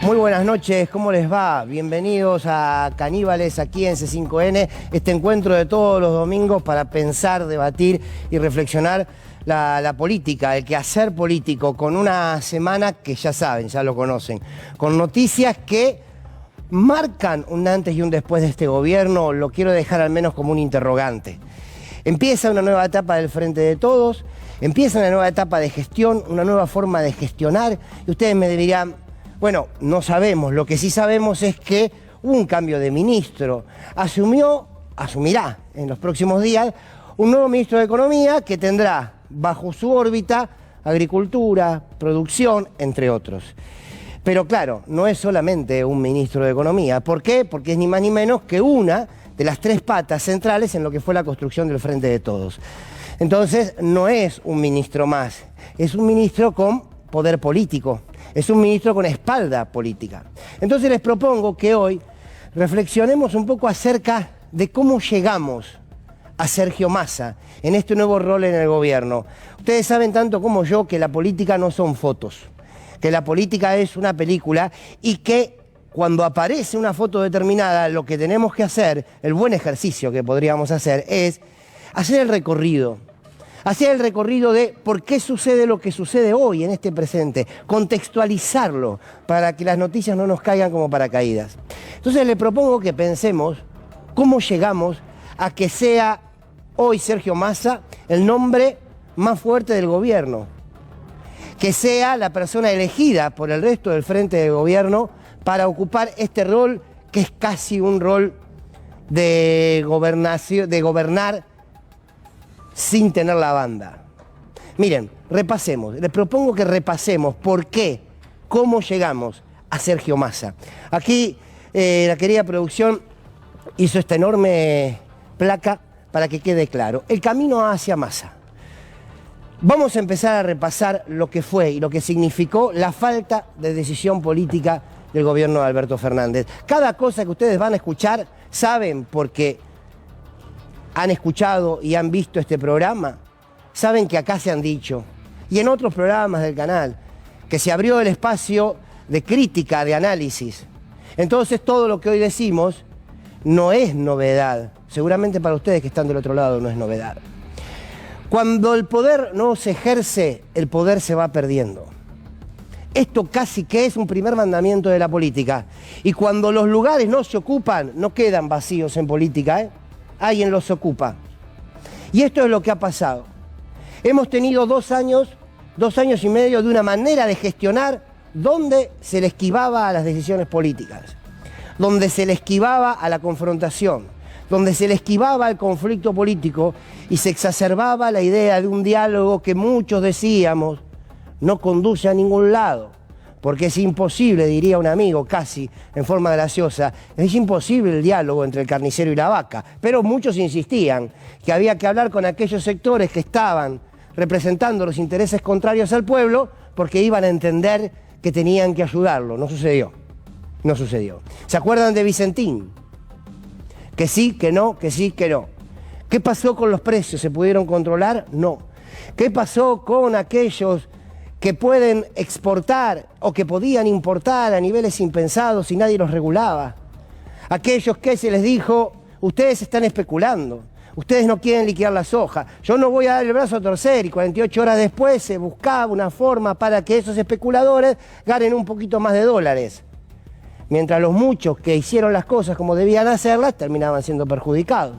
Muy buenas noches, ¿cómo les va? Bienvenidos a Caníbales aquí en C5N, este encuentro de todos los domingos para pensar, debatir y reflexionar la política, el quehacer político, con una semana que ya saben, ya lo conocen, con noticias que marcan un antes y un después de este gobierno. Lo quiero dejar al menos como un interrogante. Empieza una nueva etapa del Frente de Todos, empieza una nueva etapa de gestión, una nueva forma de gestionar, y ustedes me dirán, bueno, no sabemos. Lo que sí sabemos es que hubo un cambio de ministro. Asumirá en los próximos días un nuevo ministro de Economía que tendrá bajo su órbita agricultura, producción, entre otros. Pero claro, no es solamente un ministro de Economía. ¿Por qué? Porque es ni más ni menos que una de las tres patas centrales en lo que fue la construcción del Frente de Todos. Entonces, no es un ministro más, es un ministro con poder político. Es un ministro con espalda política. Entonces les propongo que hoy reflexionemos un poco acerca de cómo llegamos a Sergio Massa en este nuevo rol en el gobierno. Ustedes saben tanto como yo que la política no son fotos, que la política es una película y que cuando aparece una foto determinada, lo que tenemos que hacer, el buen ejercicio que podríamos hacer, es hacer el recorrido. Hacer el recorrido de por qué sucede lo que sucede hoy en este presente, contextualizarlo para que las noticias no nos caigan como paracaídas. Entonces le propongo que pensemos cómo llegamos a que sea hoy Sergio Massa el nombre más fuerte del gobierno, que sea la persona elegida por el resto del frente de gobierno para ocupar este rol que es casi un rol de gobernar sin tener la banda. Miren, repasemos, les propongo que repasemos por qué, cómo llegamos a Sergio Massa. Aquí la querida producción hizo esta enorme placa para que quede claro. El camino hacia Massa. Vamos a empezar a repasar lo que fue y lo que significó la falta de decisión política del gobierno de Alberto Fernández. Cada cosa que ustedes van a escuchar, saben porque han escuchado y han visto este programa, saben que acá se han dicho, y en otros programas del canal, que se abrió el espacio de crítica, de análisis. Entonces todo lo que hoy decimos no es novedad. Seguramente para ustedes que están del otro lado no es novedad. Cuando el poder no se ejerce, el poder se va perdiendo. Esto casi que es un primer mandamiento de la política. Y cuando los lugares no se ocupan, no quedan vacíos en política, ¿eh? Alguien los ocupa. Y esto es lo que ha pasado. Hemos tenido 2 años y medio de una manera de gestionar donde se le esquivaba a las decisiones políticas, donde se le esquivaba a la confrontación, donde se le esquivaba al conflicto político y se exacerbaba la idea de un diálogo que muchos decíamos no conduce a ningún lado. Porque es imposible, diría un amigo casi en forma graciosa, es imposible el diálogo entre el carnicero y la vaca. Pero muchos insistían que había que hablar con aquellos sectores que estaban representando los intereses contrarios al pueblo porque iban a entender que tenían que ayudarlo. No sucedió. No sucedió. ¿Se acuerdan de Vicentín? Que sí, que no, que sí, que no. ¿Qué pasó con los precios? ¿Se pudieron controlar? No. ¿Qué pasó con aquellos que pueden exportar o que podían importar a niveles impensados y nadie los regulaba? Aquellos que se les dijo, ustedes están especulando, ustedes no quieren liquidar la soja, yo no voy a dar el brazo a torcer, y 48 horas después se buscaba una forma para que esos especuladores ganen un poquito más de dólares, mientras los muchos que hicieron las cosas como debían hacerlas terminaban siendo perjudicados.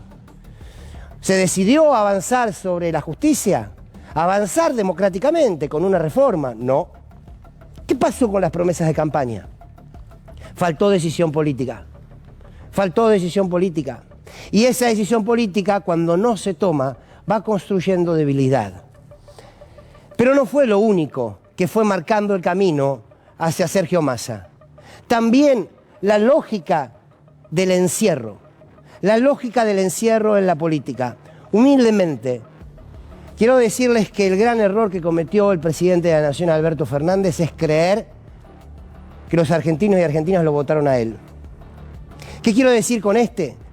¿Se decidió avanzar sobre la justicia? ¿Avanzar democráticamente con una reforma? No. ¿Qué pasó con las promesas de campaña? Faltó decisión política. Faltó decisión política. Y esa decisión política, cuando no se toma, va construyendo debilidad. Pero no fue lo único que fue marcando el camino hacia Sergio Massa. También la lógica del encierro. La lógica del encierro en la política. Humildemente, quiero decirles que el gran error que cometió el presidente de la Nación, Alberto Fernández, es creer que los argentinos y argentinas lo votaron a él. ¿Qué quiero decir con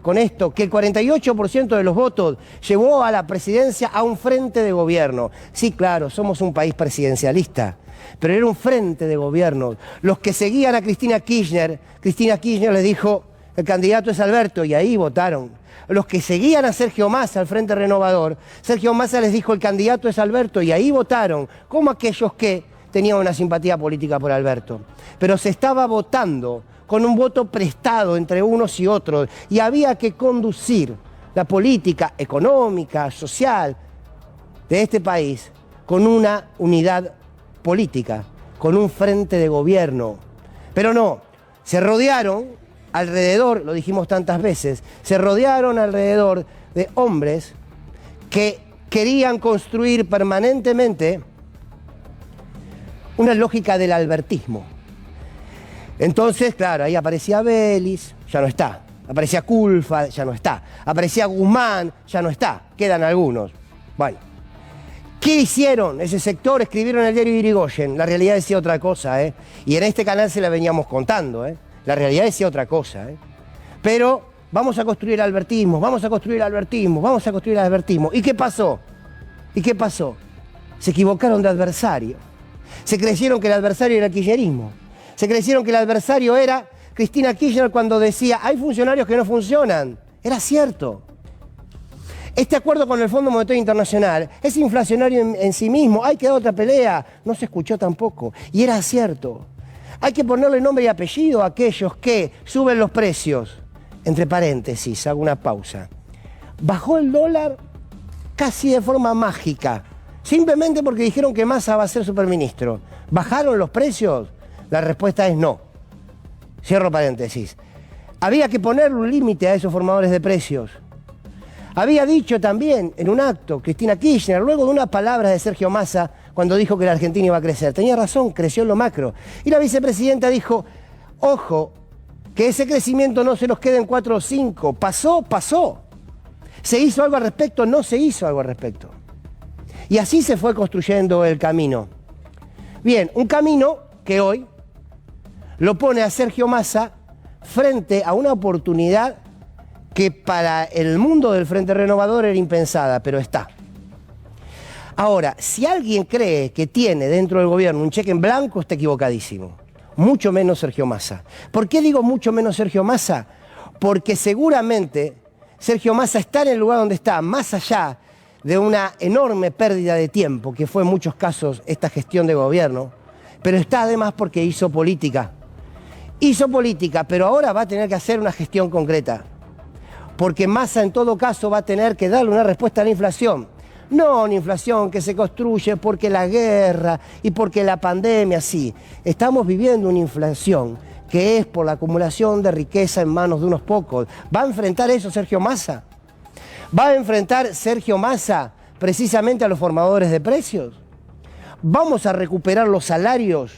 con esto? Que el 48% de los votos llevó a la presidencia a un frente de gobierno. Sí, claro, somos un país presidencialista, pero era un frente de gobierno. Los que seguían a Cristina Kirchner les dijo, el candidato es Alberto, y ahí votaron. Los que seguían a Sergio Massa, al Frente Renovador, Sergio Massa les dijo, el candidato es Alberto, y ahí votaron, como aquellos que tenían una simpatía política por Alberto. Pero se estaba votando con un voto prestado entre unos y otros, y había que conducir la política económica, social de este país con una unidad política, con un frente de gobierno. Pero no, se rodearon alrededor, lo dijimos tantas veces, se rodearon alrededor de hombres que querían construir permanentemente una lógica del albertismo. Entonces, claro, ahí aparecía Vélez, ya no está. Aparecía Culfas, ya no está. Aparecía Guzmán, ya no está. Quedan algunos. Bueno, ¿qué hicieron ese sector? Escribieron en el diario Irigoyen. La realidad decía otra cosa, ¿eh? Y en este canal se la veníamos contando, ¿eh? La realidad decía otra cosa, ¿eh? Pero vamos a construir albertismo, vamos a construir albertismo, vamos a construir albertismo. ¿Y qué pasó? ¿Y qué pasó? Se equivocaron de adversario. Se creyeron que el adversario era el kirchnerismo. Se creyeron que el adversario era Cristina Kirchner cuando decía, hay funcionarios que no funcionan. Era cierto. Este acuerdo con el Fondo Monetario Internacional es inflacionario en sí mismo. Hay que dar otra pelea. No se escuchó tampoco. Y era cierto. Hay que ponerle nombre y apellido a aquellos que suben los precios. Entre paréntesis, hago una pausa. Bajó el dólar casi de forma mágica. Simplemente porque dijeron que Massa va a ser superministro. ¿Bajaron los precios? La respuesta es no. Cierro paréntesis. Había que ponerle un límite a esos formadores de precios. Había dicho también en un acto Cristina Kirchner, luego de unas palabras de Sergio Massa, cuando dijo que la Argentina iba a crecer. Tenía razón, creció en lo macro. Y la vicepresidenta dijo, ojo, que ese crecimiento no se nos quede en 4 o 5. Pasó, pasó. ¿Se hizo algo al respecto? No se hizo algo al respecto. Y así se fue construyendo el camino. Bien, un camino que hoy lo pone a Sergio Massa frente a una oportunidad que para el mundo del Frente Renovador era impensada, pero está. Ahora, si alguien cree que tiene dentro del gobierno un cheque en blanco, está equivocadísimo. Mucho menos Sergio Massa. ¿Por qué digo mucho menos Sergio Massa? Porque seguramente Sergio Massa está en el lugar donde está, más allá de una enorme pérdida de tiempo, que fue en muchos casos esta gestión de gobierno, pero está además porque hizo política. Hizo política, pero ahora va a tener que hacer una gestión concreta. Porque Massa en todo caso va a tener que darle una respuesta a la inflación. No una inflación que se construye porque la guerra y porque la pandemia, sí. Estamos viviendo una inflación que es por la acumulación de riqueza en manos de unos pocos. ¿Va a enfrentar eso Sergio Massa? ¿Va a enfrentar Sergio Massa precisamente a los formadores de precios? ¿Vamos a recuperar los salarios?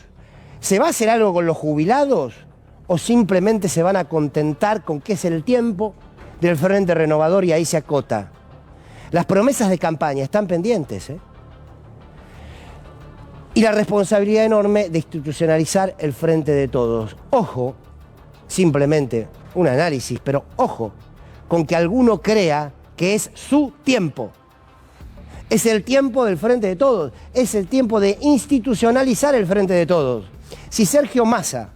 ¿Se va a hacer algo con los jubilados? ¿O simplemente se van a contentar con que es el tiempo del Frente Renovador y ahí se acota? Las promesas de campaña están pendientes, ¿eh? Y la responsabilidad enorme de institucionalizar el Frente de Todos. Ojo, simplemente un análisis, pero ojo, con que alguno crea que es su tiempo. Es el tiempo del Frente de Todos, es el tiempo de institucionalizar el Frente de Todos. Si Sergio Massa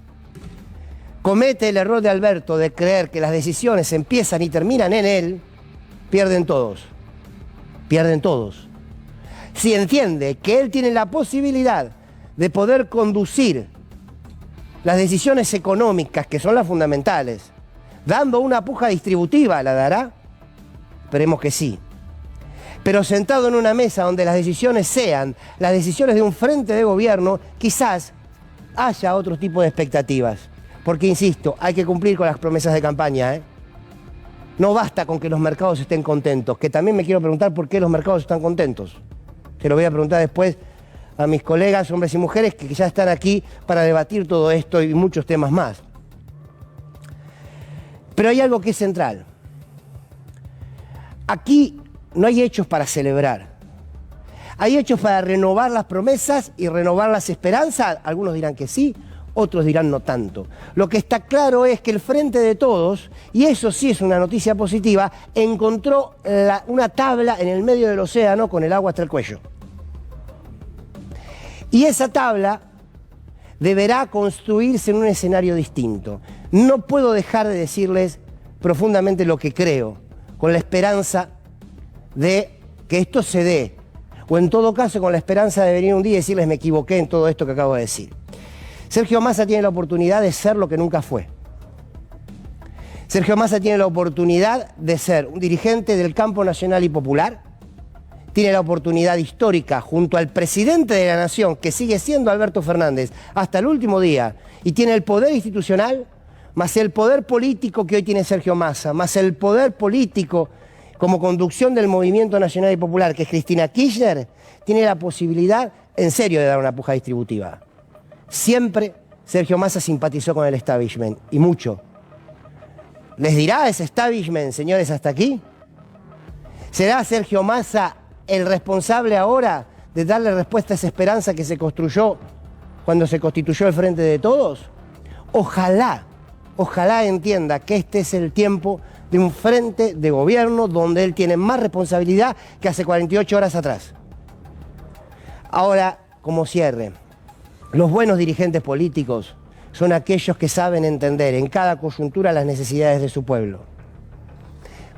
comete el error de Alberto de creer que las decisiones empiezan y terminan en él, pierden todos. Pierden todos. Si entiende que él tiene la posibilidad de poder conducir las decisiones económicas, que son las fundamentales, dando una puja distributiva, ¿la dará? Esperemos que sí. Pero sentado en una mesa donde las decisiones sean las decisiones de un frente de gobierno, quizás haya otro tipo de expectativas. Porque, insisto, hay que cumplir con las promesas de campaña, ¿eh? No basta con que los mercados estén contentos, que también me quiero preguntar por qué los mercados están contentos. Se lo voy a preguntar después a mis colegas, hombres y mujeres, que ya están aquí para debatir todo esto y muchos temas más. Pero hay algo que es central. Aquí no hay hechos para celebrar. Hay hechos para renovar las promesas y renovar las esperanzas. Algunos dirán que sí, otros dirán no tanto. Lo que está claro es que el Frente de Todos, y eso sí es una noticia positiva, encontró una tabla en el medio del océano con el agua hasta el cuello. Y esa tabla deberá construirse en un escenario distinto. No puedo dejar de decirles profundamente lo que creo, con la esperanza de que esto se dé, o en todo caso con la esperanza de venir un día y decirles me equivoqué en todo esto que acabo de decir. Sergio Massa tiene la oportunidad de ser lo que nunca fue. Sergio Massa tiene la oportunidad de ser un dirigente del campo nacional y popular, tiene la oportunidad histórica junto al presidente de la Nación, que sigue siendo Alberto Fernández, hasta el último día, y tiene el poder institucional, más el poder político que hoy tiene Sergio Massa, más el poder político como conducción del movimiento nacional y popular, que es Cristina Kirchner, tiene la posibilidad, en serio, de dar una puja distributiva. Siempre Sergio Massa simpatizó con el establishment, y mucho. ¿Les dirá ese establishment, señores, hasta aquí? ¿Será Sergio Massa el responsable ahora de darle respuesta a esa esperanza que se construyó cuando se constituyó el Frente de Todos? Ojalá entienda que este es el tiempo de un frente de gobierno donde él tiene más responsabilidad que hace 48 horas atrás. Ahora, como cierre, los buenos dirigentes políticos son aquellos que saben entender en cada coyuntura las necesidades de su pueblo.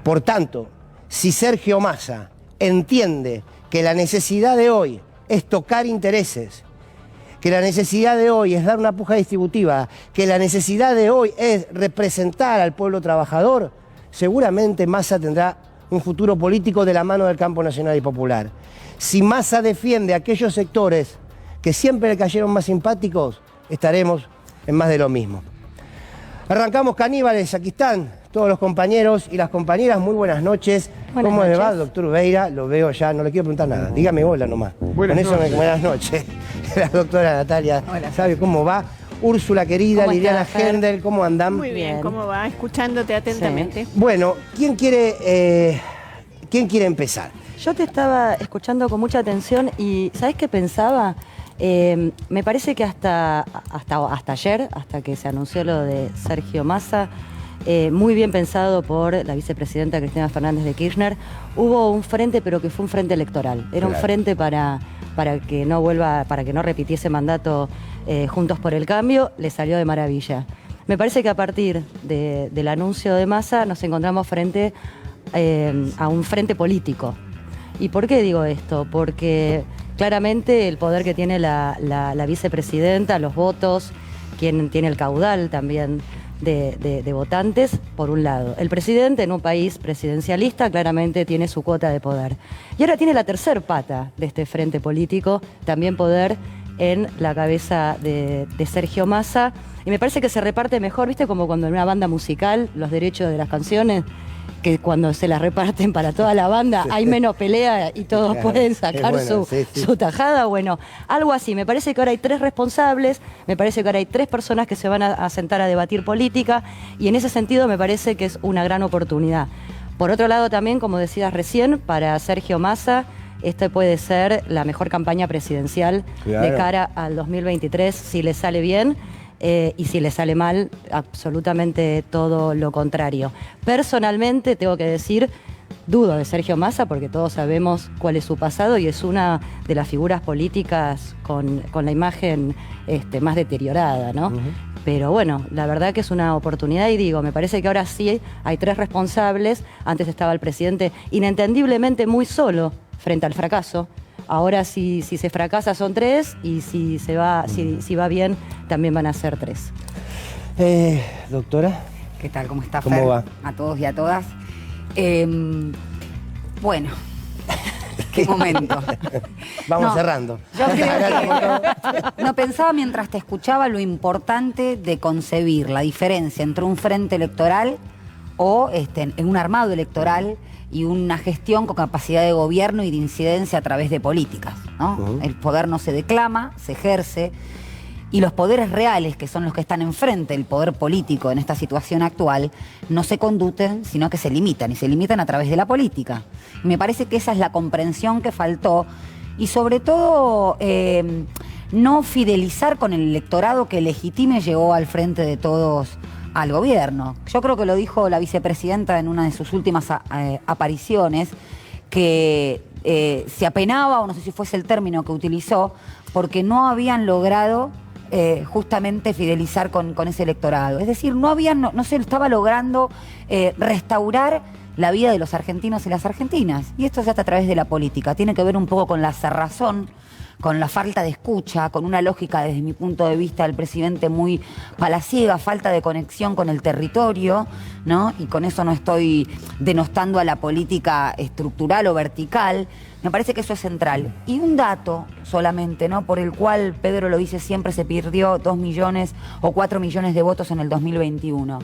Por tanto, si Sergio Massa entiende que la necesidad de hoy es tocar intereses, que la necesidad de hoy es dar una puja distributiva, que la necesidad de hoy es representar al pueblo trabajador, seguramente Massa tendrá un futuro político de la mano del campo nacional y popular. Si Massa defiende a aquellos sectores que siempre le cayeron más simpáticos, estaremos en más de lo mismo. Arrancamos, caníbales, aquí están todos los compañeros y las compañeras, muy buenas noches. ¿Cómo le va, doctor Veira? Lo veo ya, no le quiero preguntar nada, dígame hola nomás. Buenas noches. La doctora Natalia, hola. ¿Sabe cómo va? Úrsula querida, Liliana Hendel, ¿cómo andan? Muy bien, ¿cómo va? Escuchándote atentamente. Sí. Bueno, ¿quién quiere empezar? Yo te estaba escuchando con mucha atención y ¿sabés qué pensaba? Me parece que hasta ayer, hasta que se anunció lo de Sergio Massa, muy bien pensado por la vicepresidenta Cristina Fernández de Kirchner, hubo un frente, pero que fue un frente electoral. Era un frente para que no repitiese mandato Juntos por el Cambio, le salió de maravilla. Me parece que a partir del anuncio de Massa nos encontramos frente a un frente político. ¿Y por qué digo esto? Porque claramente el poder que tiene la vicepresidenta, los votos, quien tiene el caudal también de votantes, por un lado. El presidente en un país presidencialista claramente tiene su cuota de poder. Y ahora tiene la tercer pata de este frente político, también poder en la cabeza de Sergio Massa. Y me parece que se reparte mejor, ¿viste? Como cuando en una banda musical los derechos de las canciones, que cuando se las reparten para toda la banda hay menos pelea y todos pueden sacar su tajada. Bueno, algo así. Me parece que ahora hay tres responsables, me parece que ahora hay tres personas que se van a sentar a debatir política y en ese sentido me parece que es una gran oportunidad. Por otro lado también, como decías recién, para Sergio Massa, esta puede ser la mejor campaña presidencial de cara al 2023, si le sale bien. Y si le sale mal, absolutamente todo lo contrario. Personalmente, tengo que decir, dudo de Sergio Massa porque todos sabemos cuál es su pasado y es una de las figuras políticas con la imagen más deteriorada, ¿no? Pero bueno, la verdad que es una oportunidad y digo, me parece que ahora sí hay tres responsables. Antes estaba el presidente inentendiblemente muy solo frente al fracaso. Ahora si se fracasa son tres y si va bien también van a ser tres. Doctora. ¿Qué tal? ¿Cómo está, ¿Cómo Fer? va? A todos y a todas. Bueno, qué momento. Vamos cerrando. Yo creo que pensaba mientras te escuchaba lo importante de concebir la diferencia entre un frente electoral o en un armado electoral y una gestión con capacidad de gobierno y de incidencia a través de políticas, ¿no? El poder no se declama, se ejerce, y los poderes reales, que son los que están enfrente del poder político en esta situación actual, no se conducen, sino que se limitan, y se limitan a través de la política. Y me parece que esa es la comprensión que faltó, y sobre todo no fidelizar con el electorado que legitime llegó al frente de todos al gobierno. Yo creo que lo dijo la vicepresidenta en una de sus últimas apariciones, que se apenaba, o no sé si fuese el término que utilizó, porque no habían logrado justamente fidelizar con ese electorado. Es decir, no se estaba logrando restaurar la vida de los argentinos y las argentinas. Y esto se hace a través de la política. Tiene que ver un poco con la cerrazón, con la falta de escucha, con una lógica, desde mi punto de vista, del presidente muy palaciega, falta de conexión con el territorio, ¿no? Y con eso no estoy denostando a la política estructural o vertical. Me parece que eso es central. Y un dato solamente, ¿no? Por el cual, Pedro lo dice siempre, se perdió 2 millones o 4 millones de votos en el 2021.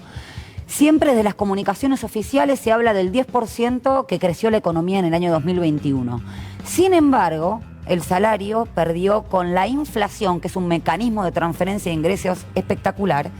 Siempre desde las comunicaciones oficiales se habla del 10% que creció la economía en el año 2021. Sin embargo, el salario perdió con la inflación, que es un mecanismo de transferencia de ingresos espectacular,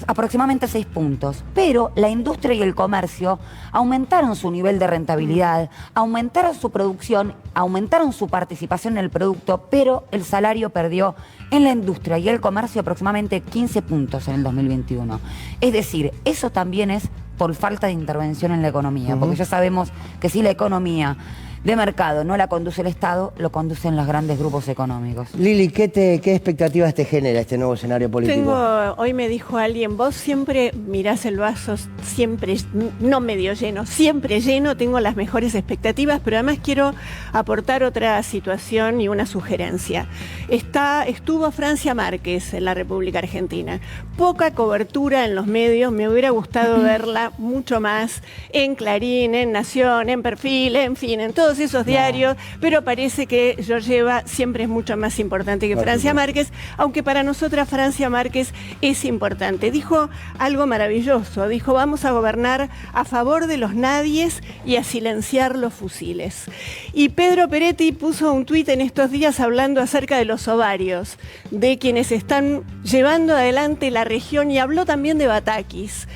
aproximadamente 6 puntos. Pero la industria y el comercio aumentaron su nivel de rentabilidad, aumentaron su producción, aumentaron su participación en el producto, pero el salario perdió en la industria y el comercio aproximadamente 15 puntos en el 2021. Es decir, eso también es por falta de intervención en la economía, porque ya sabemos que si la economía de mercado no la conduce el Estado, lo conducen los grandes grupos económicos. Lili, ¿qué expectativas te genera este nuevo escenario político? Hoy me dijo alguien, vos siempre mirás el vaso, siempre, no medio lleno, siempre lleno, tengo las mejores expectativas, pero además quiero aportar otra situación y una sugerencia. Estuvo Francia Márquez en la República Argentina. Poca cobertura en los medios, me hubiera gustado verla mucho más en Clarín, en Nación, en Perfil, en fin, en todos esos diarios, pero parece que Georgieva siempre es mucho más importante que Francia Márquez, aunque para nosotras Francia Márquez es importante. Dijo algo maravilloso, dijo: vamos a gobernar a favor de los nadies y a silenciar los fusiles. Y Pedro Peretti puso un tuit en estos días hablando acerca de los ovarios, de quienes están llevando adelante la región, y habló también de Batakis.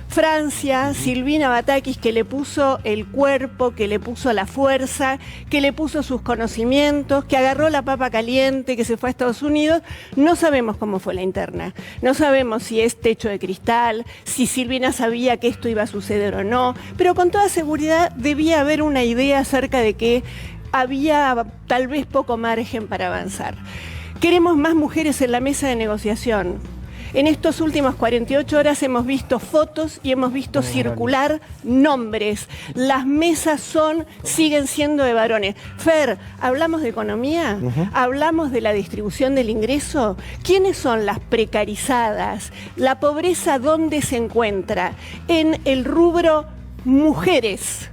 Francia, Silvina Batakis, que le puso el cuerpo, que le puso la fuerza, que le puso sus conocimientos, que agarró la papa caliente, que se fue a Estados Unidos. No sabemos cómo fue la interna, no sabemos si es techo de cristal, si Silvina sabía que esto iba a suceder o no, pero con toda seguridad debía haber una idea acerca de que había tal vez poco margen para avanzar. Queremos más mujeres en la mesa de negociación. En estos últimos 48 horas hemos visto fotos y hemos visto circular nombres. Las mesas siguen siendo de varones. Fer, ¿hablamos de economía? ¿Hablamos de la distribución del ingreso? ¿Quiénes son las precarizadas? ¿La pobreza dónde se encuentra? En el rubro mujeres.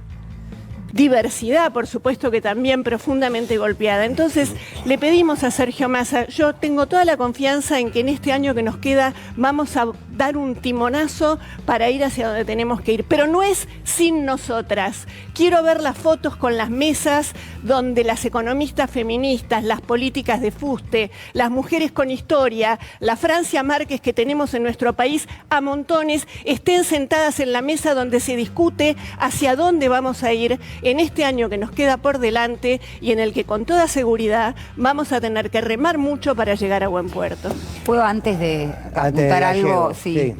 Diversidad, por supuesto, que también profundamente golpeada. Entonces, le pedimos a Sergio Massa, yo tengo toda la confianza en que en este año que nos queda vamos a dar un timonazo para ir hacia donde tenemos que ir, pero no es sin nosotras. Quiero ver las fotos con las mesas donde las economistas feministas, las políticas de fuste, las mujeres con historia, la Francia Márquez que tenemos en nuestro país a montones, estén sentadas en la mesa donde se discute hacia dónde vamos a ir en este año que nos queda por delante y en el que con toda seguridad vamos a tener que remar mucho para llegar a buen puerto. ¿Puedo antes de apuntar algo? Sí.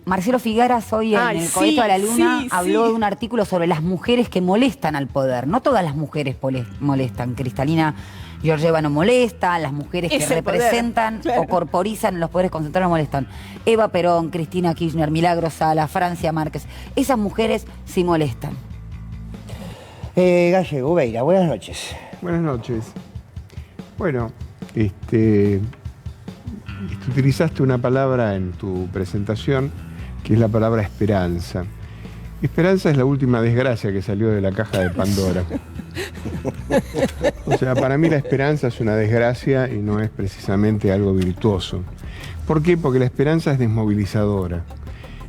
Marcelo Figueras hoy en el Colegio de la Luna habló de un artículo sobre las mujeres que molestan al poder. No todas las mujeres molestan. Cristalina Georgieva no molesta, las mujeres que representan o corporizan los poderes concentrados no molestan. Eva Perón, Cristina Kirchner, Milagro Sala, Francia Márquez, esas mujeres sí molestan. Gallego, Beira, buenas noches. Buenas noches. Bueno, utilizaste una palabra en tu presentación, que es la palabra esperanza. Esperanza es la última desgracia que salió de la caja de Pandora. O sea, para mí la esperanza es una desgracia y no es precisamente algo virtuoso. ¿Por qué? Porque la esperanza es desmovilizadora.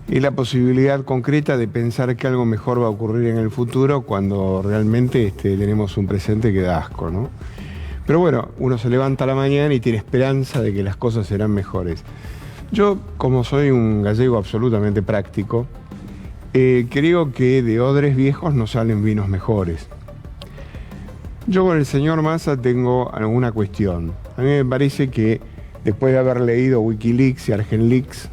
Es la posibilidad concreta de pensar que algo mejor va a ocurrir en el futuro cuando realmente tenemos un presente que da asco, ¿no? Pero bueno, uno se levanta a la mañana y tiene esperanza de que las cosas serán mejores. Yo, como soy un gallego absolutamente práctico, creo que de odres viejos no salen vinos mejores. Yo con el señor Massa tengo alguna cuestión. A mí me parece que después de haber leído Wikileaks y Argenleaks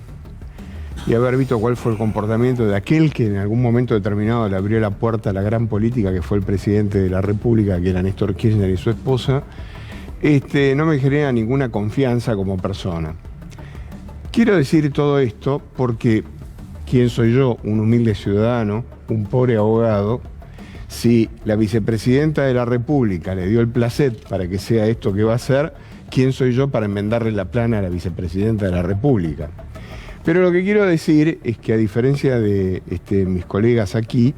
y haber visto cuál fue el comportamiento de aquel que en algún momento determinado le abrió la puerta a la gran política, que fue el presidente de la República, que era Néstor Kirchner y su esposa, no me genera ninguna confianza como persona. Quiero decir todo esto porque ¿quién soy yo? Un humilde ciudadano, un pobre abogado. Si la vicepresidenta de la República le dio el placet para que sea esto que va a ser, ¿quién soy yo para enmendarle la plana a la vicepresidenta de la República? Pero lo que quiero decir es que, a diferencia de mis colegas aquí,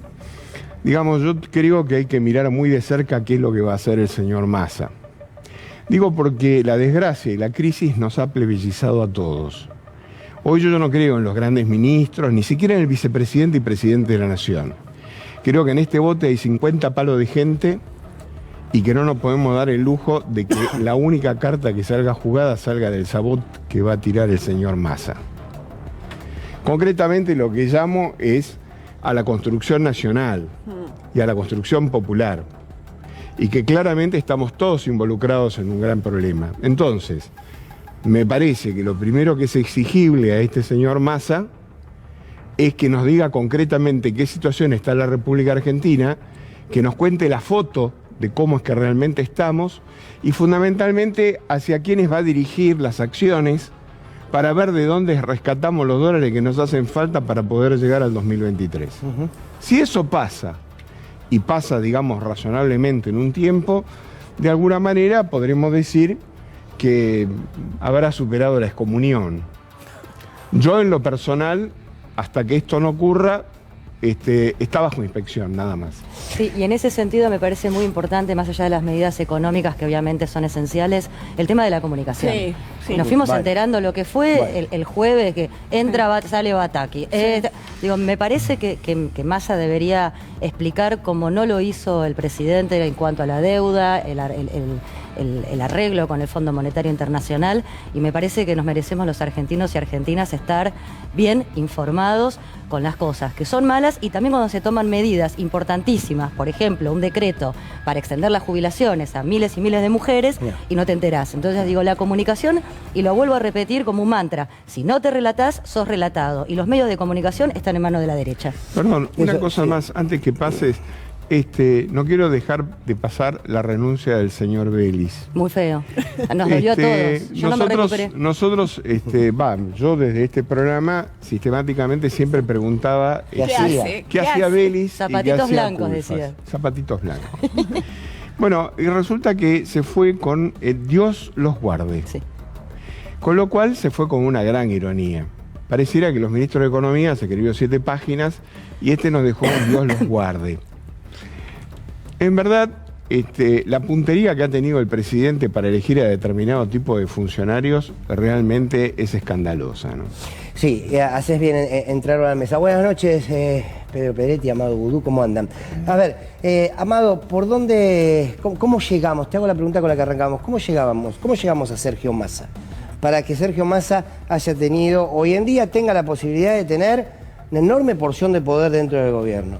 digamos, yo creo que hay que mirar muy de cerca qué es lo que va a hacer el señor Massa. Digo porque la desgracia y la crisis nos ha plebiscitado a todos. Hoy yo no creo en los grandes ministros, ni siquiera en el vicepresidente y presidente de la Nación. Creo que en este bote hay 50 palos de gente y que no nos podemos dar el lujo de que la única carta que salga jugada salga del sabot que va a tirar el señor Massa. Concretamente lo que llamo es a la construcción nacional y a la construcción popular, y que claramente estamos todos involucrados en un gran problema. Entonces, me parece que lo primero que es exigible a este señor Massa es que nos diga concretamente qué situación está la República Argentina, que nos cuente la foto de cómo es que realmente estamos y fundamentalmente hacia quiénes va a dirigir las acciones para ver de dónde rescatamos los dólares que nos hacen falta para poder llegar al 2023. Si eso pasa, y pasa, digamos, razonablemente en un tiempo, de alguna manera podremos decir que habrá superado la excomunión. Yo, en lo personal, hasta que esto no ocurra, está bajo inspección, nada más. Sí, y en ese sentido me parece muy importante, más allá de las medidas económicas que obviamente son esenciales, el tema de la comunicación. Sí, sí. Nos fuimos enterando lo que fue el jueves, que entra, sale Bataki. Digo, me parece que Massa debería explicar, como no lo hizo el presidente en cuanto a la deuda, el arreglo con el Fondo Monetario Internacional, y me parece que nos merecemos los argentinos y argentinas estar bien informados con las cosas que son malas, y también cuando se toman medidas importantísimas, por ejemplo, un decreto para extender las jubilaciones a miles y miles de mujeres, y no te enterás. Entonces digo, la comunicación, y lo vuelvo a repetir como un mantra, si no te relatás, sos relatado, y los medios de comunicación están en manos de la derecha. Perdón, una cosa más, antes que pases. No quiero dejar de pasar la renuncia del señor Vélez. Muy feo. Nos dolió a todos. Yo no me recuperé. Nosotros, yo desde este programa sistemáticamente siempre preguntaba ¿qué hacía Vélez? Zapatitos blancos, decía. Zapatitos blancos. Bueno, y resulta que se fue con Dios los guarde. Sí. Con lo cual se fue con una gran ironía. Pareciera que los ministros de Economía se escribió 7 páginas y nos dejó un Dios los guarde. En verdad, la puntería que ha tenido el presidente para elegir a determinado tipo de funcionarios realmente es escandalosa, ¿no? Sí, haces bien entrar a la mesa. Buenas noches, Pedro Peretti, Amado Vudú, ¿cómo andan? A ver, Amado, ¿por dónde, cómo llegamos? Te hago la pregunta con la que arrancamos. ¿Cómo llegamos a Sergio Massa? Para que Sergio Massa haya tenido, hoy en día tenga la posibilidad de tener una enorme porción de poder dentro del gobierno.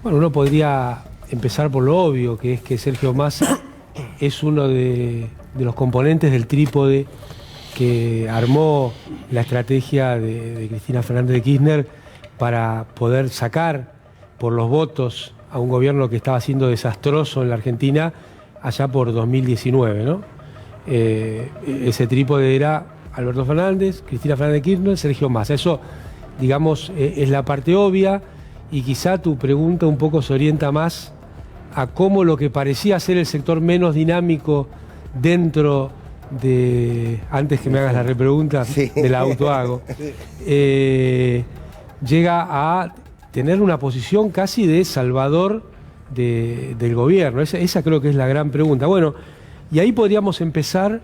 Bueno, uno podría empezar por lo obvio, que es que Sergio Massa es uno de los componentes del trípode que armó la estrategia de Cristina Fernández de Kirchner para poder sacar por los votos a un gobierno que estaba siendo desastroso en la Argentina allá por 2019, ¿no? Ese trípode era Alberto Fernández, Cristina Fernández de Kirchner, Sergio Massa. Eso, digamos, es la parte obvia, y quizá tu pregunta un poco se orienta más a cómo lo que parecía ser el sector menos dinámico dentro de, antes que me hagas la repregunta, sí, de la autohago, llega a tener una posición casi de salvador del gobierno. Esa creo que es la gran pregunta. Bueno, y ahí podríamos empezar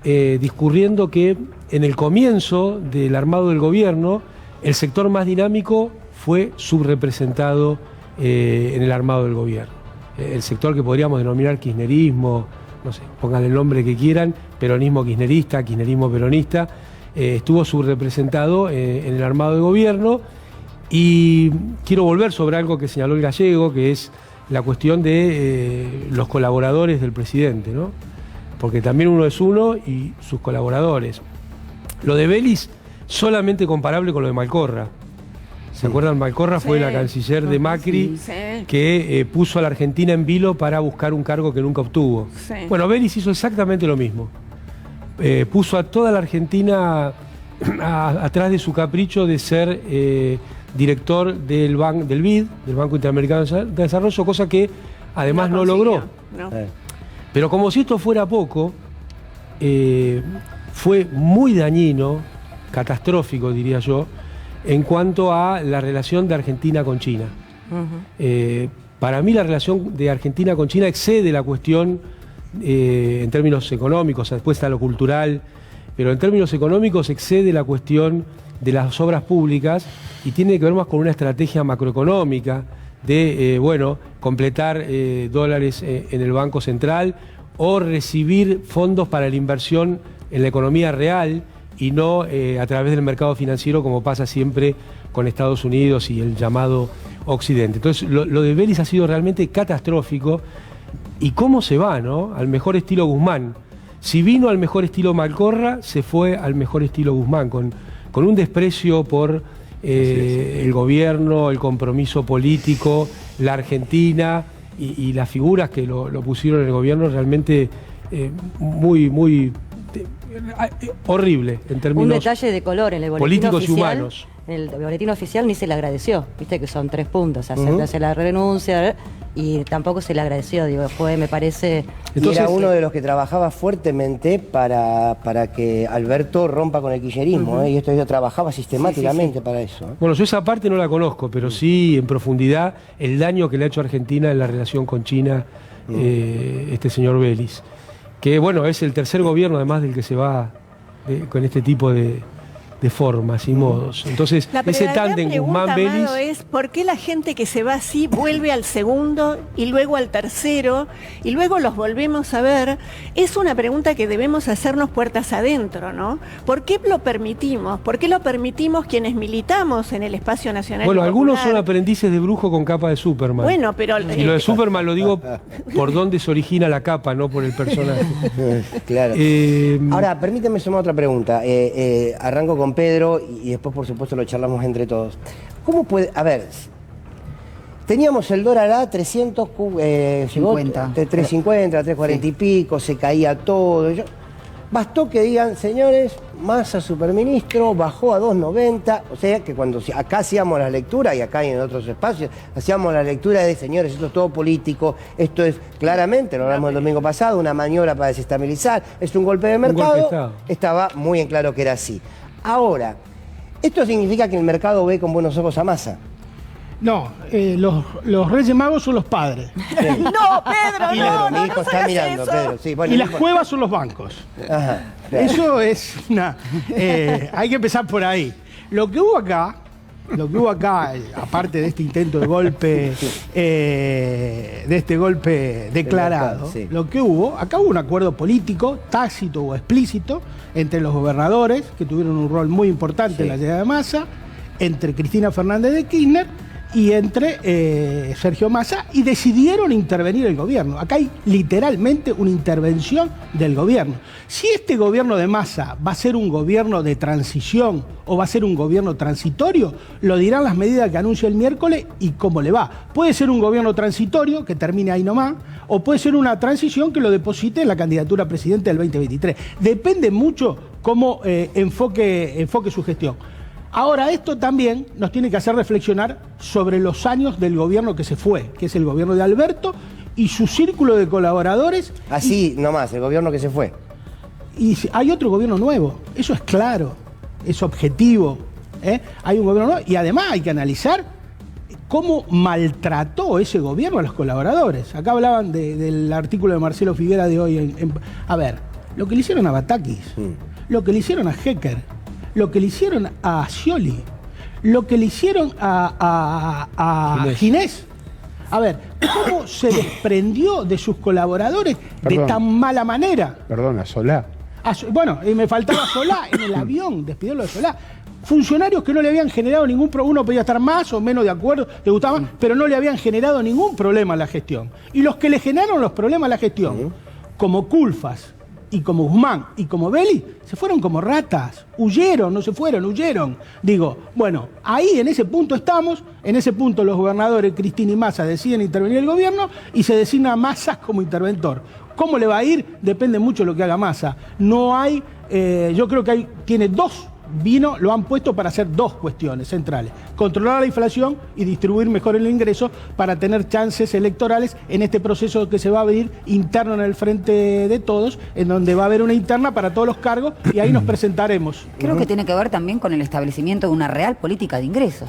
discurriendo que en el comienzo del armado del gobierno, el sector más dinámico fue subrepresentado en el armado del gobierno. El sector que podríamos denominar kirchnerismo, no sé, pónganle el nombre que quieran, peronismo kirchnerista, kirchnerismo peronista, estuvo subrepresentado en el armado del gobierno. Y quiero volver sobre algo que señaló el Gallego, que es la cuestión de los colaboradores del presidente, ¿no? porque también uno es uno y sus colaboradores. Lo de Vélez, solamente comparable con lo de Malcorra. ¿Se acuerdan? Malcorra fue la canciller de Macri que puso a la Argentina en vilo para buscar un cargo que nunca obtuvo. Sí. Bueno, Vélez hizo exactamente lo mismo. Puso a toda la Argentina atrás de su capricho de ser director del BID, del Banco Interamericano de Desarrollo, cosa que además no logró. No. Pero como si esto fuera poco, fue muy dañino, catastrófico diría yo, en cuanto a la relación de Argentina con China. Para mí la relación de Argentina con China excede la cuestión en términos económicos, después está lo cultural, pero en términos económicos excede la cuestión de las obras públicas y tiene que ver más con una estrategia macroeconómica de, completar dólares en el Banco Central o recibir fondos para la inversión en la economía real y no a través del mercado financiero como pasa siempre con Estados Unidos y el llamado Occidente. Entonces lo de Vélez ha sido realmente catastrófico. ¿Y cómo se va, no? Al mejor estilo Guzmán. Si vino al mejor estilo Malcorra, se fue al mejor estilo Guzmán, con un desprecio por el gobierno, el compromiso político, la Argentina y las figuras que lo pusieron en el gobierno realmente muy horrible en términos un detalle de color en el boletín políticos oficial, y humanos. En el boletín oficial ni se le agradeció, viste que son 3 puntos, aceptarse la renuncia y tampoco se le agradeció, digo, fue, me parece... Entonces, y era uno de los que trabajaba fuertemente para que Alberto rompa con el kirchnerismo, y esto trabajaba sistemáticamente para eso. Bueno, yo esa parte no la conozco, pero sí en profundidad el daño que le ha hecho a Argentina en la relación con China este señor Vélez. Que bueno, es el tercer gobierno además del que se va con este tipo de formas y modos. Entonces, ese tándem Guzmán-Vélez... es ¿por qué la gente que se va así vuelve al segundo y luego al tercero y luego los volvemos a ver? Es una pregunta que debemos hacernos puertas adentro, ¿no? ¿Por qué lo permitimos? ¿Por qué lo permitimos quienes militamos en el espacio nacional? Bueno, algunos popular? son aprendices de brujo con capa de Superman. Bueno, pero... Y lo de Superman lo digo por dónde se origina la capa, no por el personaje. Claro. Ahora, permíteme sumar otra pregunta. Arranco con Pedro y después, por supuesto, lo charlamos entre todos. ¿Cómo puede...? A ver, teníamos el dólar a 300, llegó 350, 340 y pico, se caía todo. Bastó que digan, señores, Massa superministro, bajó a 2.90, o sea que cuando acá hacíamos la lectura, y acá y en otros espacios, hacíamos la lectura de, señores, esto es todo político, esto es claramente, lo hablamos el domingo pasado, una maniobra para desestabilizar, es un golpe de mercado, estaba muy en claro que era así. Ahora, ¿esto significa que el mercado ve con buenos ojos a Massa? No, los Reyes Magos son los padres. Sí. No, Pedro, mi hijo está mirando, Pedro. Sí, bueno, y las cuevas son los bancos. Ajá, claro. Eso es una... hay que empezar por ahí. Lo que hubo acá, aparte de este intento de golpe, declarado, lo que acá hubo un acuerdo político, tácito o explícito, entre los gobernadores, que tuvieron un rol muy importante en la llegada de Massa, entre Cristina Fernández de Kirchner y entre Sergio Massa, y decidieron intervenir el gobierno. Acá hay literalmente una intervención del gobierno. Si este gobierno de Massa va a ser un gobierno de transición o va a ser un gobierno transitorio, lo dirán las medidas que anuncia el miércoles y cómo le va. Puede ser un gobierno transitorio, que termine ahí nomás, o puede ser una transición que lo deposite en la candidatura a presidente del 2023. Depende mucho cómo enfoque su gestión. Ahora, esto también nos tiene que hacer reflexionar sobre los años del gobierno que se fue, que es el gobierno de Alberto y su círculo de colaboradores. Así nomás, el gobierno que se fue. Y hay otro gobierno nuevo, eso es claro, es objetivo. Hay un gobierno nuevo y además hay que analizar cómo maltrató ese gobierno a los colaboradores. Acá hablaban del artículo de Marcelo Figuera de hoy. A ver, lo que le hicieron a Batakis, lo que le hicieron a Hecker, lo que le hicieron a Scioli, lo que le hicieron a Ginés. A ver, ¿cómo se desprendió de sus colaboradores de tan mala manera? Perdón, a Solá. Bueno, y me faltaba Solá en el avión, despidió de Solá. Funcionarios que no le habían generado ningún problema, uno podía estar más o menos de acuerdo, le gustaban, pero no le habían generado ningún problema a la gestión. Y los que le generaron los problemas a la gestión, como Culfas, y como Guzmán y como Belli se fueron como ratas, huyeron, no se fueron, huyeron. Digo, bueno, ahí en ese punto estamos, en ese punto los gobernadores Cristina y Massa deciden intervenir el gobierno y se designa a Massa como interventor. ¿Cómo le va a ir? Depende mucho de lo que haga Massa. No hay, yo creo que tiene dos. Lo han puesto para hacer dos cuestiones centrales: controlar la inflación y distribuir mejor el ingreso para tener chances electorales en este proceso que se va a abrir interno en el Frente de Todos, en donde va a haber una interna para todos los cargos y ahí nos presentaremos. Creo que tiene que ver también con el establecimiento de una real política de ingresos.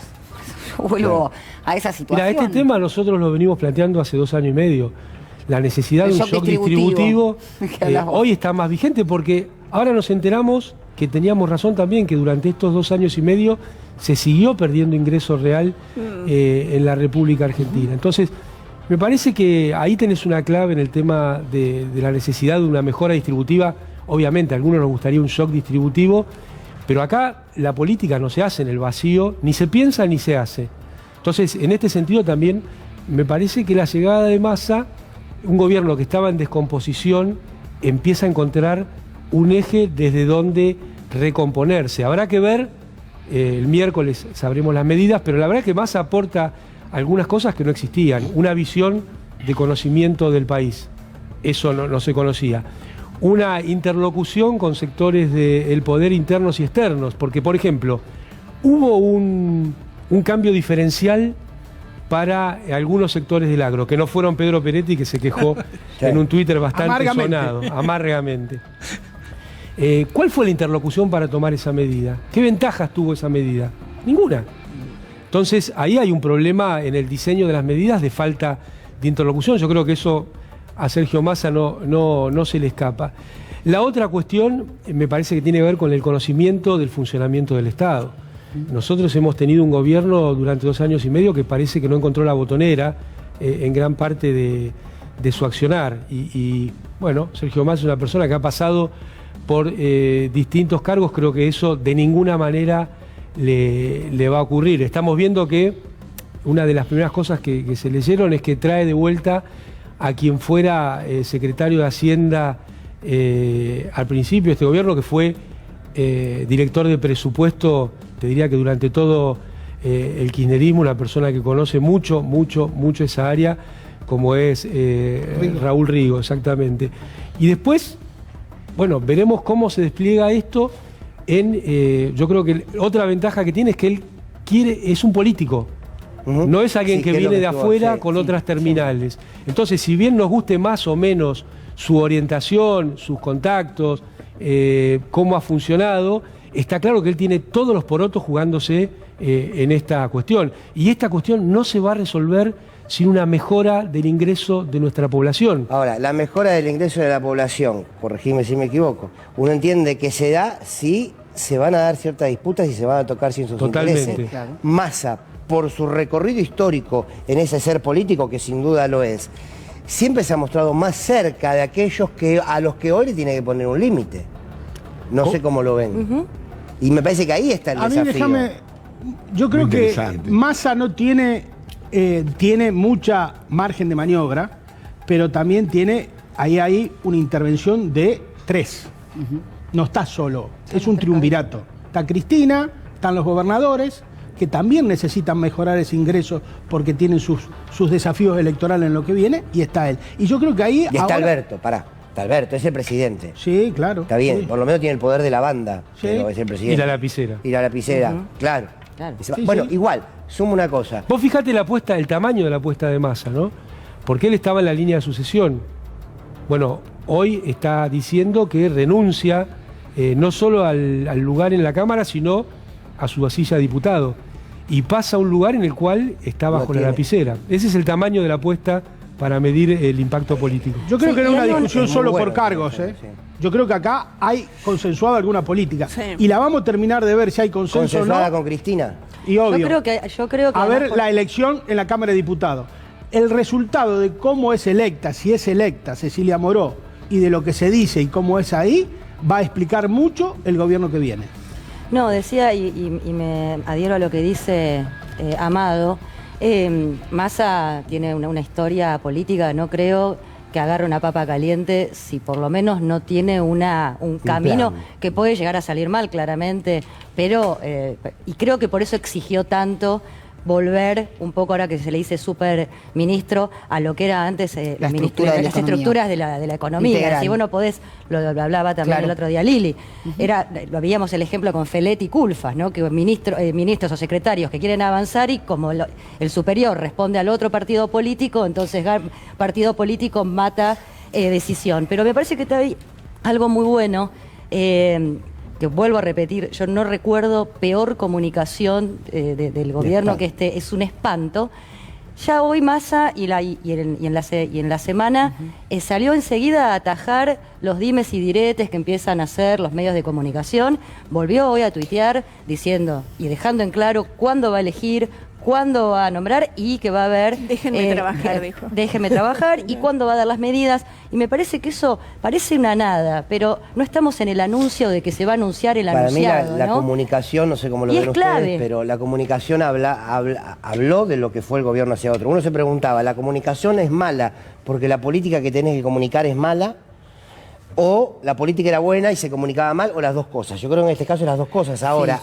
Yo vuelvo a esa situación. Mira, este tema nosotros lo venimos planteando hace 2 años y medio. La necesidad de un shock distributivo hoy está más vigente porque ahora nos enteramos que teníamos razón también, que durante estos 2 años y medio se siguió perdiendo ingreso real en la República Argentina. Entonces, me parece que ahí tenés una clave en el tema de la necesidad de una mejora distributiva. Obviamente, a algunos nos gustaría un shock distributivo, pero acá la política no se hace en el vacío, ni se piensa ni se hace. Entonces, en este sentido también me parece que la llegada de Massa, un gobierno que estaba en descomposición, empieza a encontrar un eje desde donde recomponerse. Habrá que ver, el miércoles sabremos las medidas, pero la verdad es que Massa aporta algunas cosas que no existían. Una visión de conocimiento del país, eso no se conocía. Una interlocución con sectores del poder internos y externos, porque por ejemplo, hubo un cambio diferencial para algunos sectores del agro, que no fueron Pedro Peretti, que se quejó en un Twitter bastante sonado, amargamente. ¿Cuál fue la interlocución para tomar esa medida? ¿Qué ventajas tuvo esa medida? Ninguna. Entonces, ahí hay un problema en el diseño de las medidas de falta de interlocución. Yo creo que eso a Sergio Massa no se le escapa. La otra cuestión me parece que tiene que ver con el conocimiento del funcionamiento del Estado. Nosotros hemos tenido un gobierno durante 2 años y medio que parece que no encontró la botonera en gran parte de su accionar. Y bueno, Sergio Massa es una persona que ha pasado por distintos cargos. Creo que eso de ninguna manera le va a ocurrir. Estamos viendo que una de las primeras cosas que se leyeron es que trae de vuelta a quien fuera secretario de Hacienda al principio de este gobierno, que fue director de presupuesto, te diría que durante todo el kirchnerismo, una persona que conoce mucho esa área, como es Raúl Rigo, exactamente. Y después, bueno, veremos cómo se despliega esto yo creo que otra ventaja que tiene es que él es un político. No es alguien que viene de afuera con otras terminales. Entonces, si bien nos guste más o menos su orientación, sus contactos, cómo ha funcionado, está claro que él tiene todos los porotos jugándose en esta cuestión. Y esta cuestión no se va a resolver sin una mejora del ingreso de nuestra población. Ahora, la mejora del ingreso de la población, corregime si me equivoco, uno entiende que se da si se van a dar ciertas disputas y se van a tocar sin sus intereses. Claro. Massa, por su recorrido histórico en ese ser político, que sin duda lo es, siempre se ha mostrado más cerca de aquellos a los que hoy le tiene que poner un límite. No sé cómo lo ven. Y me parece que ahí está el desafío. Yo creo que Massa no tiene mucha margen de maniobra, pero también ahí hay una intervención de 3. No está solo, es un triunvirato. Está Cristina, están los gobernadores, que también necesitan mejorar ese ingreso porque tienen sus desafíos electorales en lo que viene, y está él. Y yo creo que ahí... Y está Alberto, está Alberto, es el presidente. Sí, claro. Está bien, sí. Por lo menos tiene el poder de la banda, pero es el presidente. Y la lapicera. Y la lapicera, claro. Sí, bueno, sí. igual, sumo una cosa. Vos fijate el tamaño de la apuesta de Massa, ¿no? Porque él estaba en la línea de sucesión. Bueno, hoy está diciendo que renuncia no solo al lugar en la Cámara, sino a su silla de diputado. Y pasa a un lugar en el cual está bajo la lapicera. Ese es el tamaño de la apuesta para medir el impacto político. Yo creo que no es una discusión solo por cargos. Sí. Yo creo que acá hay consensuado alguna política. Sí. Y la vamos a terminar de ver si hay consenso o no. Con Cristina. Y obvio. Yo creo que a ver la elección en la Cámara de Diputados. El resultado de cómo es electa, si es electa Cecilia Moró, y de lo que se dice y cómo es ahí, va a explicar mucho el gobierno que viene. No, decía, y me adhiero a lo que dice Amado, Massa tiene una historia política, no creo que agarre una papa caliente si por lo menos no tiene un camino plan que puede llegar a salir mal, claramente, pero y creo que por eso exigió tanto volver un poco, ahora que se le dice superministro, a lo que era antes La estructura de la las economía. estructuras de la economía. Integral. Si vos no podés, lo hablaba también Claro. el otro día Lili, lo veíamos el ejemplo con Feletti y Culfas, ¿no? Que ministros o secretarios que quieren avanzar y como el superior responde al otro partido político, entonces partido político mata decisión. Pero me parece que hay algo muy bueno, que vuelvo a repetir, yo no recuerdo peor comunicación del gobierno que es un espanto. Ya hoy Massa y en la semana salió enseguida a atajar los dimes y diretes que empiezan a hacer los medios de comunicación. Volvió hoy a tuitear diciendo y dejando en claro cuándo va a elegir, cuándo va a nombrar y que va a haber... Déjenme trabajar, dijo. Déjenme trabajar y cuándo va a dar las medidas. Y me parece que eso parece una nada, pero no estamos en el anuncio de que se va a anunciar el Para mí anunciado, la ¿no? comunicación, no sé cómo lo Y ven es clave. ustedes, pero la comunicación habló de lo que fue el gobierno hacia otro. Uno se preguntaba, ¿la comunicación es mala porque la política que tenés que comunicar es mala? ¿O la política era buena y se comunicaba mal? ¿O las dos cosas? Yo creo que en este caso las dos cosas. Ahora,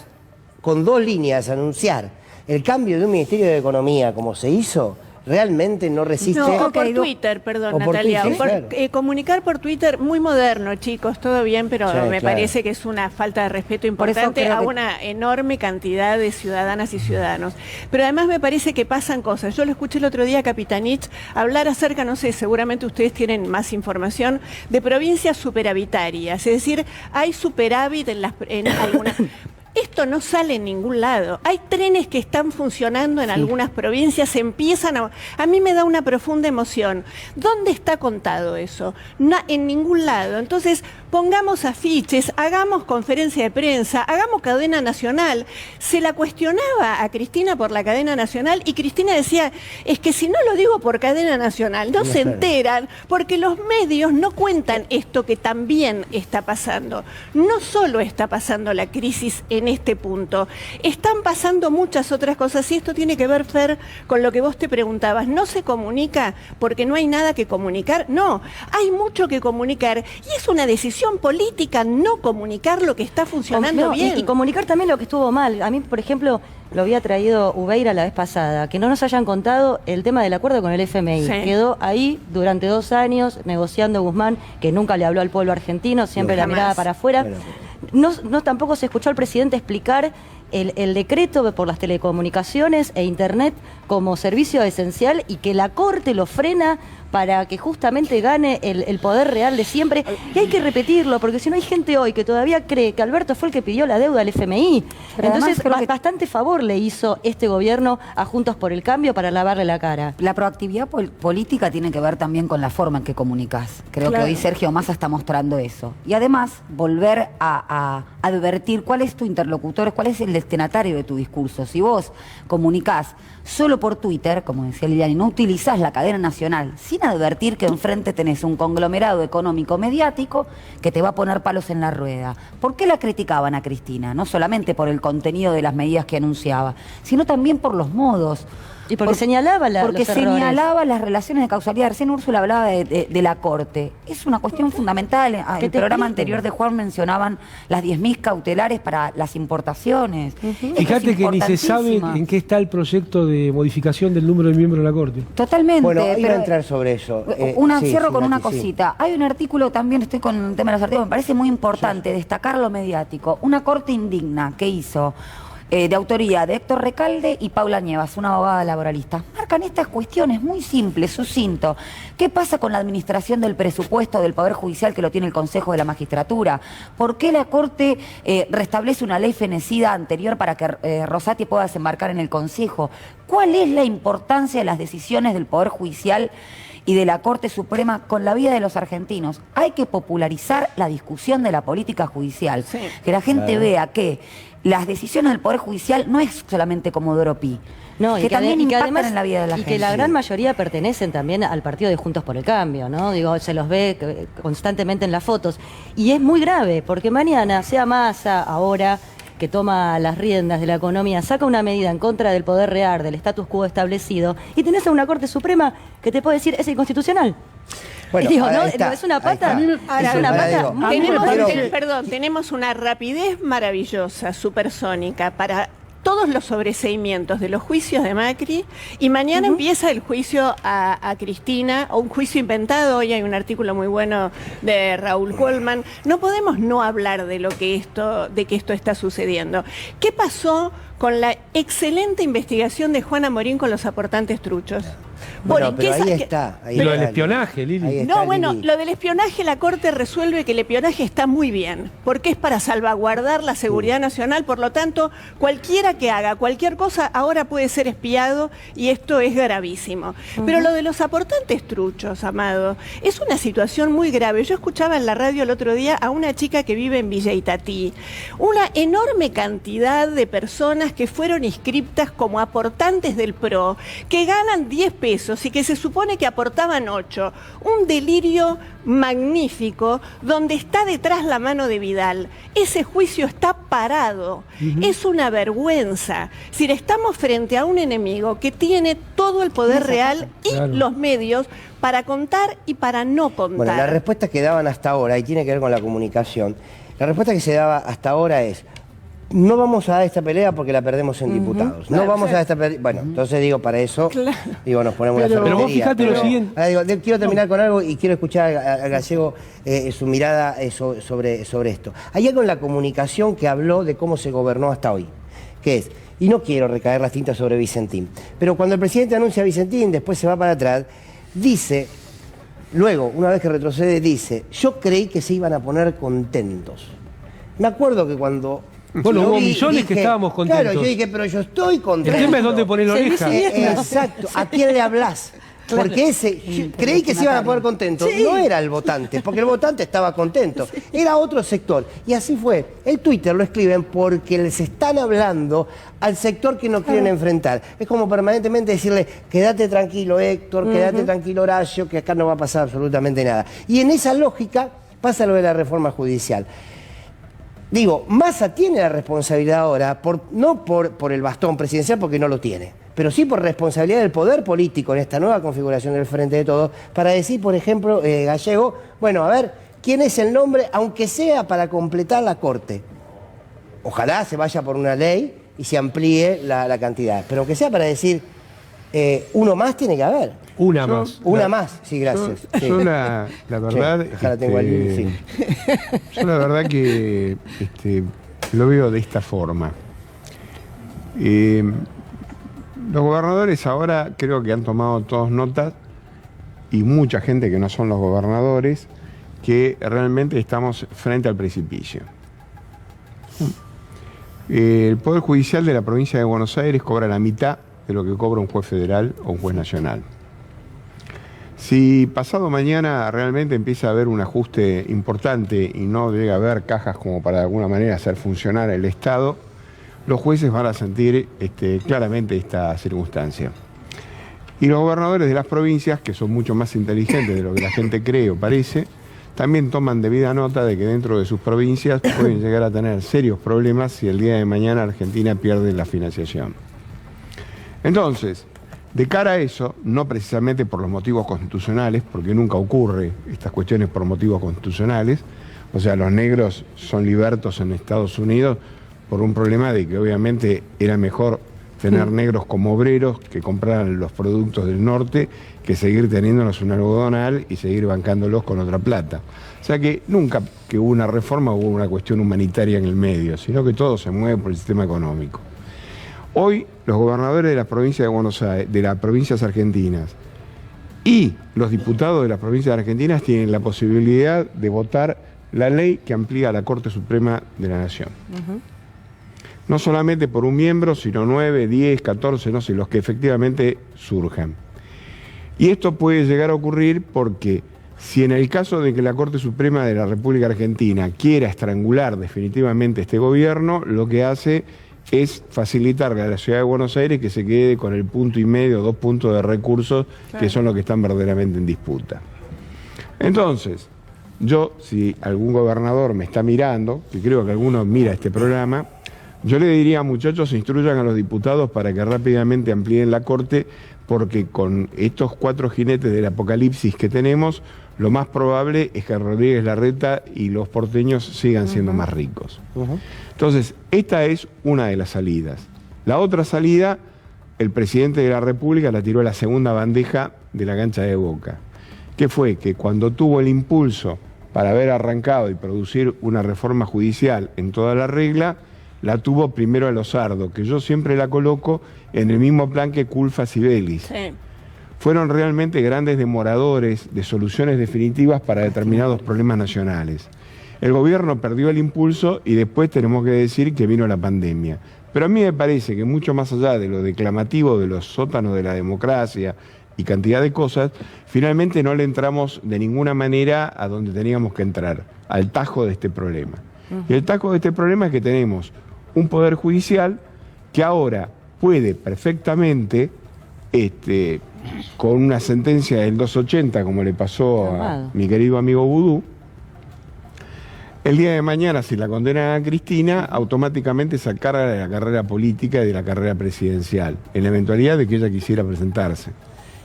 con 2 líneas anunciar el cambio de un Ministerio de Economía como se hizo, realmente no resiste... No, o por Twitter, perdón, O por Natalia. Twitter, claro. Comunicar por Twitter, muy moderno, chicos, todo bien, pero Sí, me claro. parece que es una falta de respeto Por eso importante creo a que- una enorme cantidad de ciudadanas y ciudadanos. Pero además me parece que pasan cosas. Yo lo escuché el otro día a Capitanich hablar acerca, no sé, seguramente ustedes tienen más información, de provincias superhabitarias. Es decir, hay superávit en algunas... Esto no sale en ningún lado. Hay trenes que están funcionando en algunas provincias, empiezan a... A mí me da una profunda emoción. ¿Dónde está contado eso? En ningún lado. Entonces, pongamos afiches, hagamos conferencia de prensa, hagamos cadena nacional. Se la cuestionaba a Cristina por la cadena nacional y Cristina decía, es que si no lo digo por cadena nacional, no se enteran, porque los medios no cuentan esto que también está pasando. No solo está pasando la crisis en este punto, están pasando muchas otras cosas y esto tiene que ver, Fer, con lo que vos te preguntabas. ¿No se comunica porque no hay nada que comunicar? No, hay mucho que comunicar y es una decisión política no comunicar lo que está funcionando No, bien. y comunicar también lo que estuvo mal. A mí, por ejemplo, lo había traído Ubeira la vez pasada, que no nos hayan contado el tema del acuerdo con el FMI. Sí. Quedó ahí durante 2 años negociando Guzmán, que nunca le habló al pueblo argentino, siempre la Jamás. miraba para afuera. Bueno. No tampoco se escuchó al presidente explicar el decreto por las telecomunicaciones e internet como servicio esencial y que la Corte lo frena para que justamente gane el poder real de siempre. Y hay que repetirlo, porque si no hay gente hoy que todavía cree que Alberto fue el que pidió la deuda al FMI. Pero Entonces, además creo que- bastante favor le hizo este gobierno a Juntos por el Cambio para lavarle la cara. La proactividad política tiene que ver también con la forma en que comunicas. Creo Claro. que hoy Sergio Massa está mostrando eso. Y además, volver a advertir cuál es tu interlocutor, cuál es el destinatario de tu discurso. Si vos comunicás solo por Twitter, como decía Liliana, y no utilizás la cadena nacional, sin advertir que enfrente tenés un conglomerado económico mediático que te va a poner palos en la rueda. ¿Por qué la criticaban a Cristina? No solamente por el contenido de las medidas que anunciaba, sino también por los modos. Y porque señalaba Porque los errores. señalaba las relaciones de causalidad. Recién Úrsula hablaba de la Corte. Es una cuestión fundamental. En Que el te programa expliquen. anterior de Juan mencionaban las 10.000 cautelares para las importaciones. Esto es Fíjate que ni se sabe importantísimo. en qué está el proyecto de modificación del número de miembros de la Corte. Totalmente. Bueno, iba pero- a entrar sobre eso. Cierro Sí, con una Nati, sí. cosita. Hay un artículo también, estoy con el tema de los artículos, me parece muy importante destacar lo mediático. Una corte indigna que hizo de autoría de Héctor Recalde y Paula Nievas, una abogada laboralista. Marcan estas cuestiones muy simples, sucinto. ¿Qué pasa con la administración del presupuesto del Poder Judicial que lo tiene el Consejo de la Magistratura? ¿Por qué la Corte restablece una ley fenecida anterior para que Rosati pueda desembarcar en el Consejo? ¿Cuál es la importancia de las decisiones del Poder Judicial y de la Corte Suprema con la vida de los argentinos? Hay que popularizar la discusión de la política judicial. Sí. Que la gente vea que las decisiones del Poder Judicial no es solamente como Pi. No, que también y que impactan además, en la vida de la y gente. que la gran mayoría pertenecen también al partido de Juntos por el Cambio, ¿no? Digo, se los ve constantemente en las fotos. Y es muy grave, porque mañana, sea Massa ahora que toma las riendas de la economía, saca una medida en contra del poder real, del status quo establecido, y tenés a una Corte Suprema que te puede decir es inconstitucional. Bueno, Digo, ahí no, está, no es una ahí pata. está. Es una Ahora pata. digo, Tenemos una rapidez maravillosa, supersónica, para todos los sobreseimientos de los juicios de Macri, y mañana empieza el juicio a Cristina, o un juicio inventado. Hoy hay un artículo muy bueno de Raúl Colman. No podemos no hablar de que esto está sucediendo. ¿Qué pasó con la excelente investigación de Juana Morín con los aportantes truchos? Bueno, pero ahí está. Y lo del espionaje, Lili. Ahí está, No, bueno, Lili. lo del espionaje, la Corte resuelve que el espionaje está muy bien, porque es para salvaguardar la seguridad nacional. Por lo tanto, cualquiera que haga cualquier cosa ahora puede ser espiado, y esto es gravísimo. Pero lo de los aportantes truchos, Amado, es una situación muy grave. Yo escuchaba en la radio el otro día a una chica que vive en Villa Itatí, una enorme cantidad de personas que fueron inscriptas como aportantes del PRO, que ganan 10 pesos y que se supone que aportaban 8. Un delirio magnífico donde está detrás la mano de Vidal. Ese juicio está parado. Es una vergüenza. Si estamos frente a un enemigo que tiene todo el poder real y los medios para contar y para no contar. Bueno, la respuesta que daban hasta ahora, y tiene que ver con la comunicación, la respuesta que se daba hasta ahora es: no vamos a dar esta pelea porque la perdemos en diputados. No vamos a dar esta pelea. Bueno, entonces digo, para eso, digo, nos ponemos Pero vos fijate lo siguiente. Ahora digo, quiero terminar con algo y quiero escuchar al Gallego su mirada sobre esto. Hay algo en la comunicación que habló de cómo se gobernó hasta hoy, que es, y no quiero recaer las tintas sobre Vicentín, pero cuando el presidente anuncia a Vicentín, después se va para atrás, dice, luego, una vez que retrocede, dice: yo creí que se iban a poner contentos. Me acuerdo que cuando... Bueno, hubo millones que estábamos contentos. Claro, yo dije, pero yo estoy contento. El tema es dónde poner la oreja. Exacto. ¿A quién le hablas? Porque creí que se iban a poner contentos. No era el votante, porque el votante estaba contento. Era otro sector. Y así fue. El Twitter lo escriben porque les están hablando al sector que no quieren enfrentar. Es como permanentemente decirle: quédate tranquilo, Héctor, quédate tranquilo, Horacio, que acá no va a pasar absolutamente nada. Y en esa lógica pasa lo de la reforma judicial. Digo, Massa tiene la responsabilidad ahora, no por el bastón presidencial, porque no lo tiene, pero sí por responsabilidad del poder político en esta nueva configuración del Frente de Todos, para decir, por ejemplo, Gallego, bueno, a ver, ¿quién es el nombre, aunque sea para completar la Corte? Ojalá se vaya por una ley y se amplíe la cantidad, pero aunque sea para decir, uno más tiene que haber. Una más. Una más, sí, gracias. Yo la verdad... Sí, la tengo ahí, sí. Yo la verdad que lo veo de esta forma. Los gobernadores ahora creo que han tomado todos notas, y mucha gente que no son los gobernadores, que realmente estamos frente al precipicio. El Poder Judicial de la provincia de Buenos Aires cobra la mitad de lo que cobra un juez federal o un juez nacional. Si pasado mañana realmente empieza a haber un ajuste importante y no llega a haber cajas como para de alguna manera hacer funcionar el Estado, los jueces van a sentir claramente esta circunstancia. Y los gobernadores de las provincias, que son mucho más inteligentes de lo que la gente cree o parece, también toman debida nota de que dentro de sus provincias pueden llegar a tener serios problemas si el día de mañana Argentina pierde la financiación. Entonces, de cara a eso, no precisamente por los motivos constitucionales, porque nunca ocurre estas cuestiones por motivos constitucionales, o sea, los negros son libertos en Estados Unidos por un problema de que obviamente era mejor tener negros como obreros que compraran los productos del norte que seguir teniéndolos un algodonal y seguir bancándolos con otra plata. O sea que nunca que hubo una reforma hubo una cuestión humanitaria en el medio, sino que todo se mueve por el sistema económico. Hoy los gobernadores de las provincias de Buenos Aires, de las provincias argentinas, y los diputados de las provincias argentinas tienen la posibilidad de votar la ley que amplía la Corte Suprema de la Nación. No solamente por un miembro, sino 9, 10, 14, no sé, los que efectivamente surjan. Y esto puede llegar a ocurrir porque si en el caso de que la Corte Suprema de la República Argentina quiera estrangular definitivamente este gobierno, lo que hace es facilitarle a la ciudad de Buenos Aires que se quede con el 1,5 o 2 puntos de recursos, que son los que están verdaderamente en disputa. Entonces, yo, si algún gobernador me está mirando, que creo que alguno mira este programa, yo le diría, muchachos, instruyan a los diputados para que rápidamente amplíen la Corte, porque con estos 4 jinetes del apocalipsis que tenemos, lo más probable es que Rodríguez Larreta y los porteños sigan siendo más ricos. Entonces, esta es una de las salidas. La otra salida, el presidente de la República la tiró a la segunda bandeja de la cancha de Boca, que fue que cuando tuvo el impulso para haber arrancado y producir una reforma judicial en toda la regla, la tuvo primero a Losardo, que yo siempre la coloco en el mismo plan que Culfas y Vélez. Sí. Fueron realmente grandes demoradores de soluciones definitivas para determinados problemas nacionales. El gobierno perdió el impulso y después tenemos que decir que vino la pandemia. Pero a mí me parece que mucho más allá de lo declamativo de los sótanos de la democracia y cantidad de cosas, finalmente no le entramos de ninguna manera a donde teníamos que entrar, al tajo de este problema. Y el tajo de este problema es que tenemos un poder judicial que ahora puede perfectamente, con una sentencia del 280, como le pasó a mi querido amigo Vudú, el día de mañana, si la condenan a Cristina, automáticamente sacarla de la carrera política y de la carrera presidencial, en la eventualidad de que ella quisiera presentarse.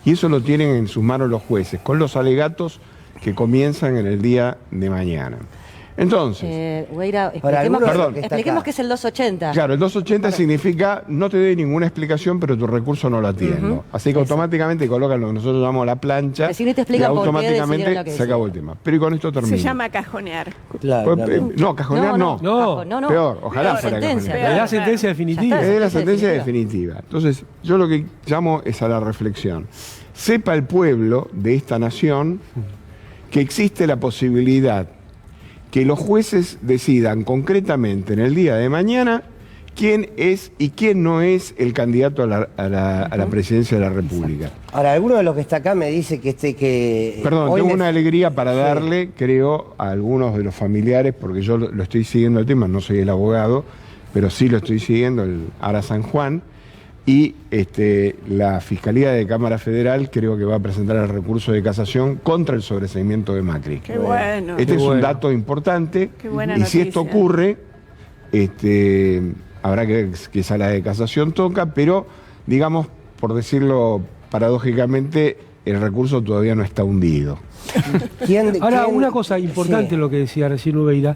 Y eso lo tienen en sus manos los jueces, con los alegatos que comienzan en el día de mañana. Entonces, Guaira, expliquemos qué es el 280. Claro, el 280 significa no te doy ninguna explicación, pero tu recurso no lo atiendo. Así que automáticamente colocan lo que nosotros llamamos la plancha y automáticamente se acabó el tema. Pero y con esto termino. Se llama cajonear. Claro, no, cajonear no. Peor, ojalá fuera cajonear. Es la sentencia definitiva. Es la sentencia definitiva. Entonces, yo lo que llamo es a la reflexión. Sepa el pueblo de esta nación que existe la posibilidad que los jueces decidan concretamente en el día de mañana quién es y quién no es el candidato a la presidencia de la República. Ahora, alguno de los que está acá me dice que... Perdón, tengo una alegría para darle, creo, a algunos de los familiares, porque yo lo estoy siguiendo el tema, no soy el abogado, pero sí lo estoy siguiendo, el Ara San Juan, y la Fiscalía de Cámara Federal creo que va a presentar el recurso de casación contra el sobreseimiento de Macri. Qué bueno. Este es un dato importante. Qué buena y noticia. si esto ocurre, habrá que ver qué sala de casación toca, pero digamos, por decirlo paradójicamente, el recurso todavía no está hundido. Ahora, una cosa importante en lo que decía recién Ubeira,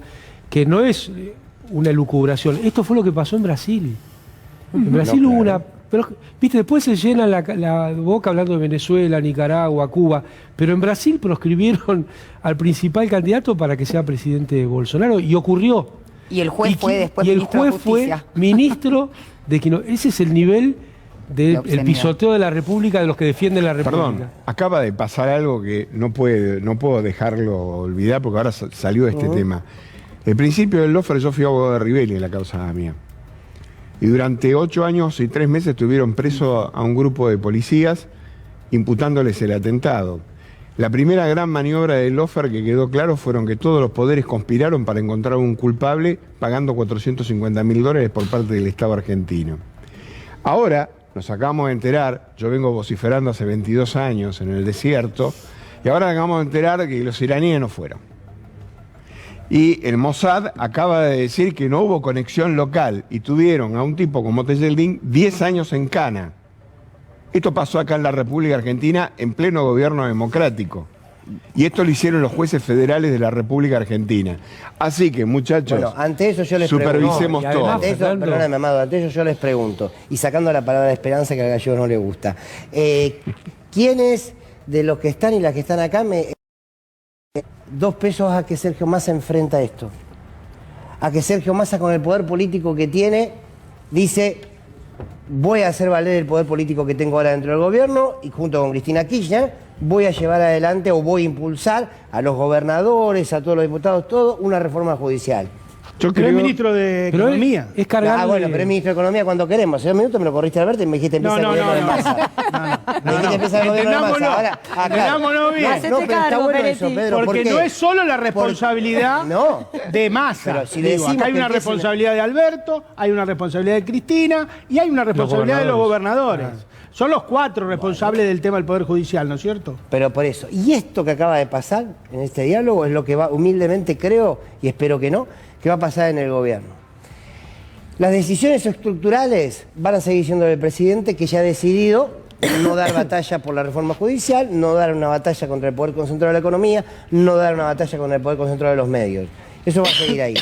que no es una elucubración, esto fue lo que pasó en Brasil. En Brasil hubo una... Pero, viste, después se llena la boca hablando de Venezuela, Nicaragua, Cuba, pero en Brasil proscribieron al principal candidato para que sea presidente Bolsonaro y ocurrió. Y el juez fue después ministro de Justicia. Y el juez fue ministro de que ese es el nivel del pisoteo de la República, de los que defienden la República. Perdón, acaba de pasar algo que no puedo dejarlo olvidar porque ahora salió este tema. El principio del Lofer, yo fui abogado de Rivelli en la causa mía. Y durante 8 años y 3 meses tuvieron preso a un grupo de policías imputándoles el atentado. La primera gran maniobra del Lofer que quedó claro fueron que todos los poderes conspiraron para encontrar un culpable pagando $450.000 por parte del Estado argentino. Ahora nos acabamos de enterar, yo vengo vociferando hace 22 años en el desierto, y ahora acabamos de enterar que los iraníes no fueron. Y el Mossad acaba de decir que no hubo conexión local y tuvieron a un tipo como Tejeldín 10 años en cana. Esto pasó acá en la República Argentina en pleno gobierno democrático. Y esto lo hicieron los jueces federales de la República Argentina. Así que, muchachos, bueno, ante eso yo les supervisemos todo. Ante eso, perdóname, Amado, ante eso yo les pregunto, y sacando la palabra esperanza que al gallego no le gusta, ¿quiénes de los que están y las que están acá 2 pesos a que Sergio Massa enfrenta esto? A que Sergio Massa, con el poder político que tiene, dice: voy a hacer valer el poder político que tengo ahora dentro del gobierno y junto con Cristina Kirchner voy a llevar adelante o voy a impulsar a los gobernadores, a todos los diputados, todo, una reforma judicial. Yo creo, pero es ministro de Economía. Es cargarle... bueno, pero es ministro de Economía cuando queremos. Hace 2 minutos me lo corriste, Alberto, y me dijiste empieza el gobierno de Massa. Me dijiste empieza el gobierno de Massa. Ahora, entendámonos bien. No, pero está bueno eso, Pedro. Porque no es solo la responsabilidad de Massa. Pero si decimos acá hay una responsabilidad de Alberto, hay una responsabilidad de Cristina y hay una responsabilidad de los gobernadores. Son los 4 responsables del tema del Poder Judicial, ¿no es cierto? Pero por eso. Y esto que acaba de pasar en este diálogo es lo que va, humildemente creo, y espero que no, que va a pasar en el gobierno. Las decisiones estructurales van a seguir siendo del presidente, que ya ha decidido no dar batalla por la reforma judicial, no dar una batalla contra el poder concentrado de la economía, no dar una batalla contra el poder concentrado de los medios. Eso va a seguir ahí.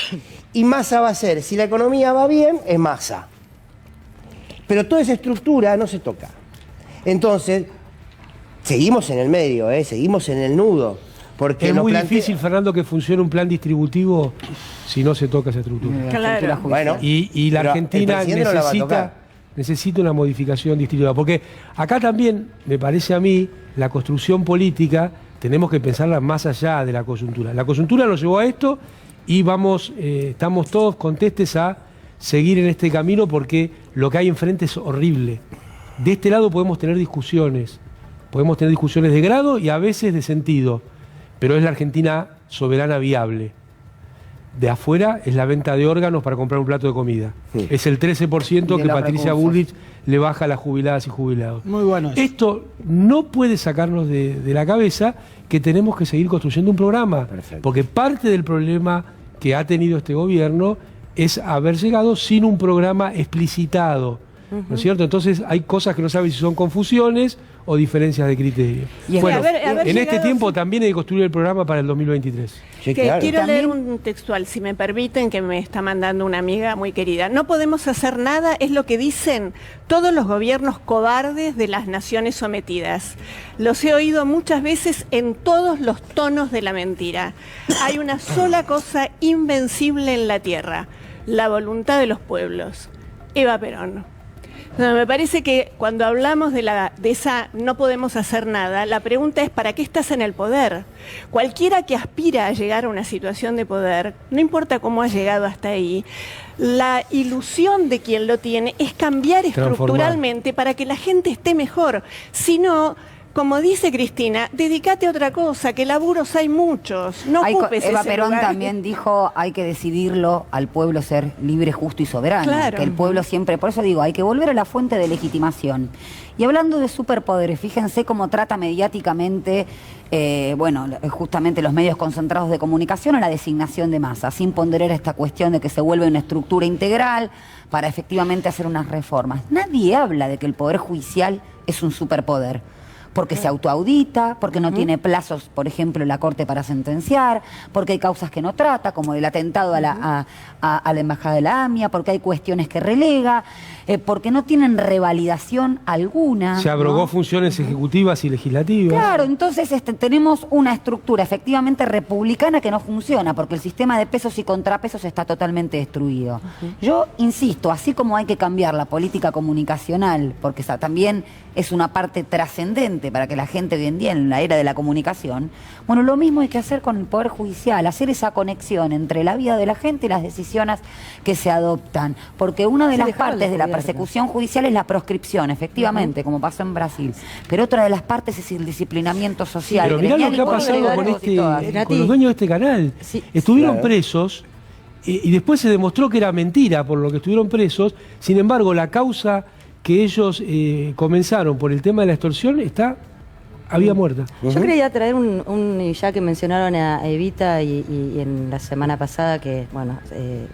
Y Massa va a ser, si la economía va bien, es Massa. Pero toda esa estructura no se toca. Entonces, seguimos en el medio, seguimos en el nudo. Porque es muy difícil, Fernando, que funcione un plan distributivo si no se toca esa estructura. Claro. Bueno, y la Argentina necesita una modificación distributiva. Porque acá también, me parece a mí, la construcción política tenemos que pensarla más allá de la coyuntura. La coyuntura nos llevó a esto y estamos todos contestes a seguir en este camino porque lo que hay enfrente es horrible. De este lado podemos tener discusiones de grado y a veces de sentido, pero es la Argentina soberana viable. De afuera es la venta de órganos para comprar un plato de comida. Sí. Es el 13% que Patricia Bullrich le baja a las jubiladas y jubilados. Muy bueno eso. Esto no puede sacarnos de la cabeza que tenemos que seguir construyendo un programa. Perfecto. Porque parte del problema que ha tenido este gobierno es haber llegado sin un programa explicitado. ¿No es cierto? Entonces hay cosas que no sabes si son confusiones o diferencias de criterio. Bueno, en este tiempo también hay que construir el programa para el 2023. Sí, claro. Quiero leer un textual, si me permiten, que me está mandando una amiga muy querida. No podemos hacer nada, es lo que dicen todos los gobiernos cobardes de las naciones sometidas. Los he oído muchas veces en todos los tonos de la mentira. Hay una sola cosa invencible en la tierra, la voluntad de los pueblos. Eva Perón. No, me parece que cuando hablamos de esa no podemos hacer nada, la pregunta es ¿para qué estás en el poder? Cualquiera que aspira a llegar a una situación de poder, no importa cómo ha llegado hasta ahí, la ilusión de quien lo tiene es cambiar estructuralmente para que la gente esté mejor. Si no, como dice Cristina, dedícate a otra cosa, que laburos hay muchos, no ocupes ese Eva Perón lugar. También dijo, hay que decidirlo al pueblo ser libre, justo y soberano. Claro. Que el pueblo siempre, por eso digo, hay que volver a la fuente de legitimación. Y hablando de superpoderes, fíjense cómo trata mediáticamente, justamente los medios concentrados de comunicación a la designación de Massa, sin ponderar esta cuestión de que se vuelve una estructura integral para efectivamente hacer unas reformas. Nadie habla de que el Poder Judicial es un superpoder. Porque se autoaudita, porque no tiene plazos, por ejemplo, en la Corte para sentenciar, porque hay causas que no trata, como el atentado a la Embajada de la AMIA, porque hay cuestiones que relega, porque no tienen revalidación alguna. Se abrogó funciones ejecutivas y legislativas. Claro, entonces tenemos una estructura efectivamente republicana que no funciona, porque el sistema de pesos y contrapesos está totalmente destruido. Yo insisto, así como hay que cambiar la política comunicacional, porque también es una parte trascendente para que la gente hoy en día, en la era de la comunicación, bueno, lo mismo hay que hacer con el Poder Judicial, hacer esa conexión entre la vida de la gente y las decisiones que se adoptan. Porque una de las partes de la persecución judicial es la proscripción, efectivamente, como pasó en Brasil. Pero otra de las partes es el disciplinamiento social. Pero mirá lo que ha pasado con los dueños de este canal. Sí. Estuvieron presos y después se demostró que era mentira por lo que estuvieron presos. Sin embargo, la causa que ellos comenzaron por el tema de la extorsión había muerta. Yo quería traer ya que mencionaron a Evita y en la semana pasada que, bueno,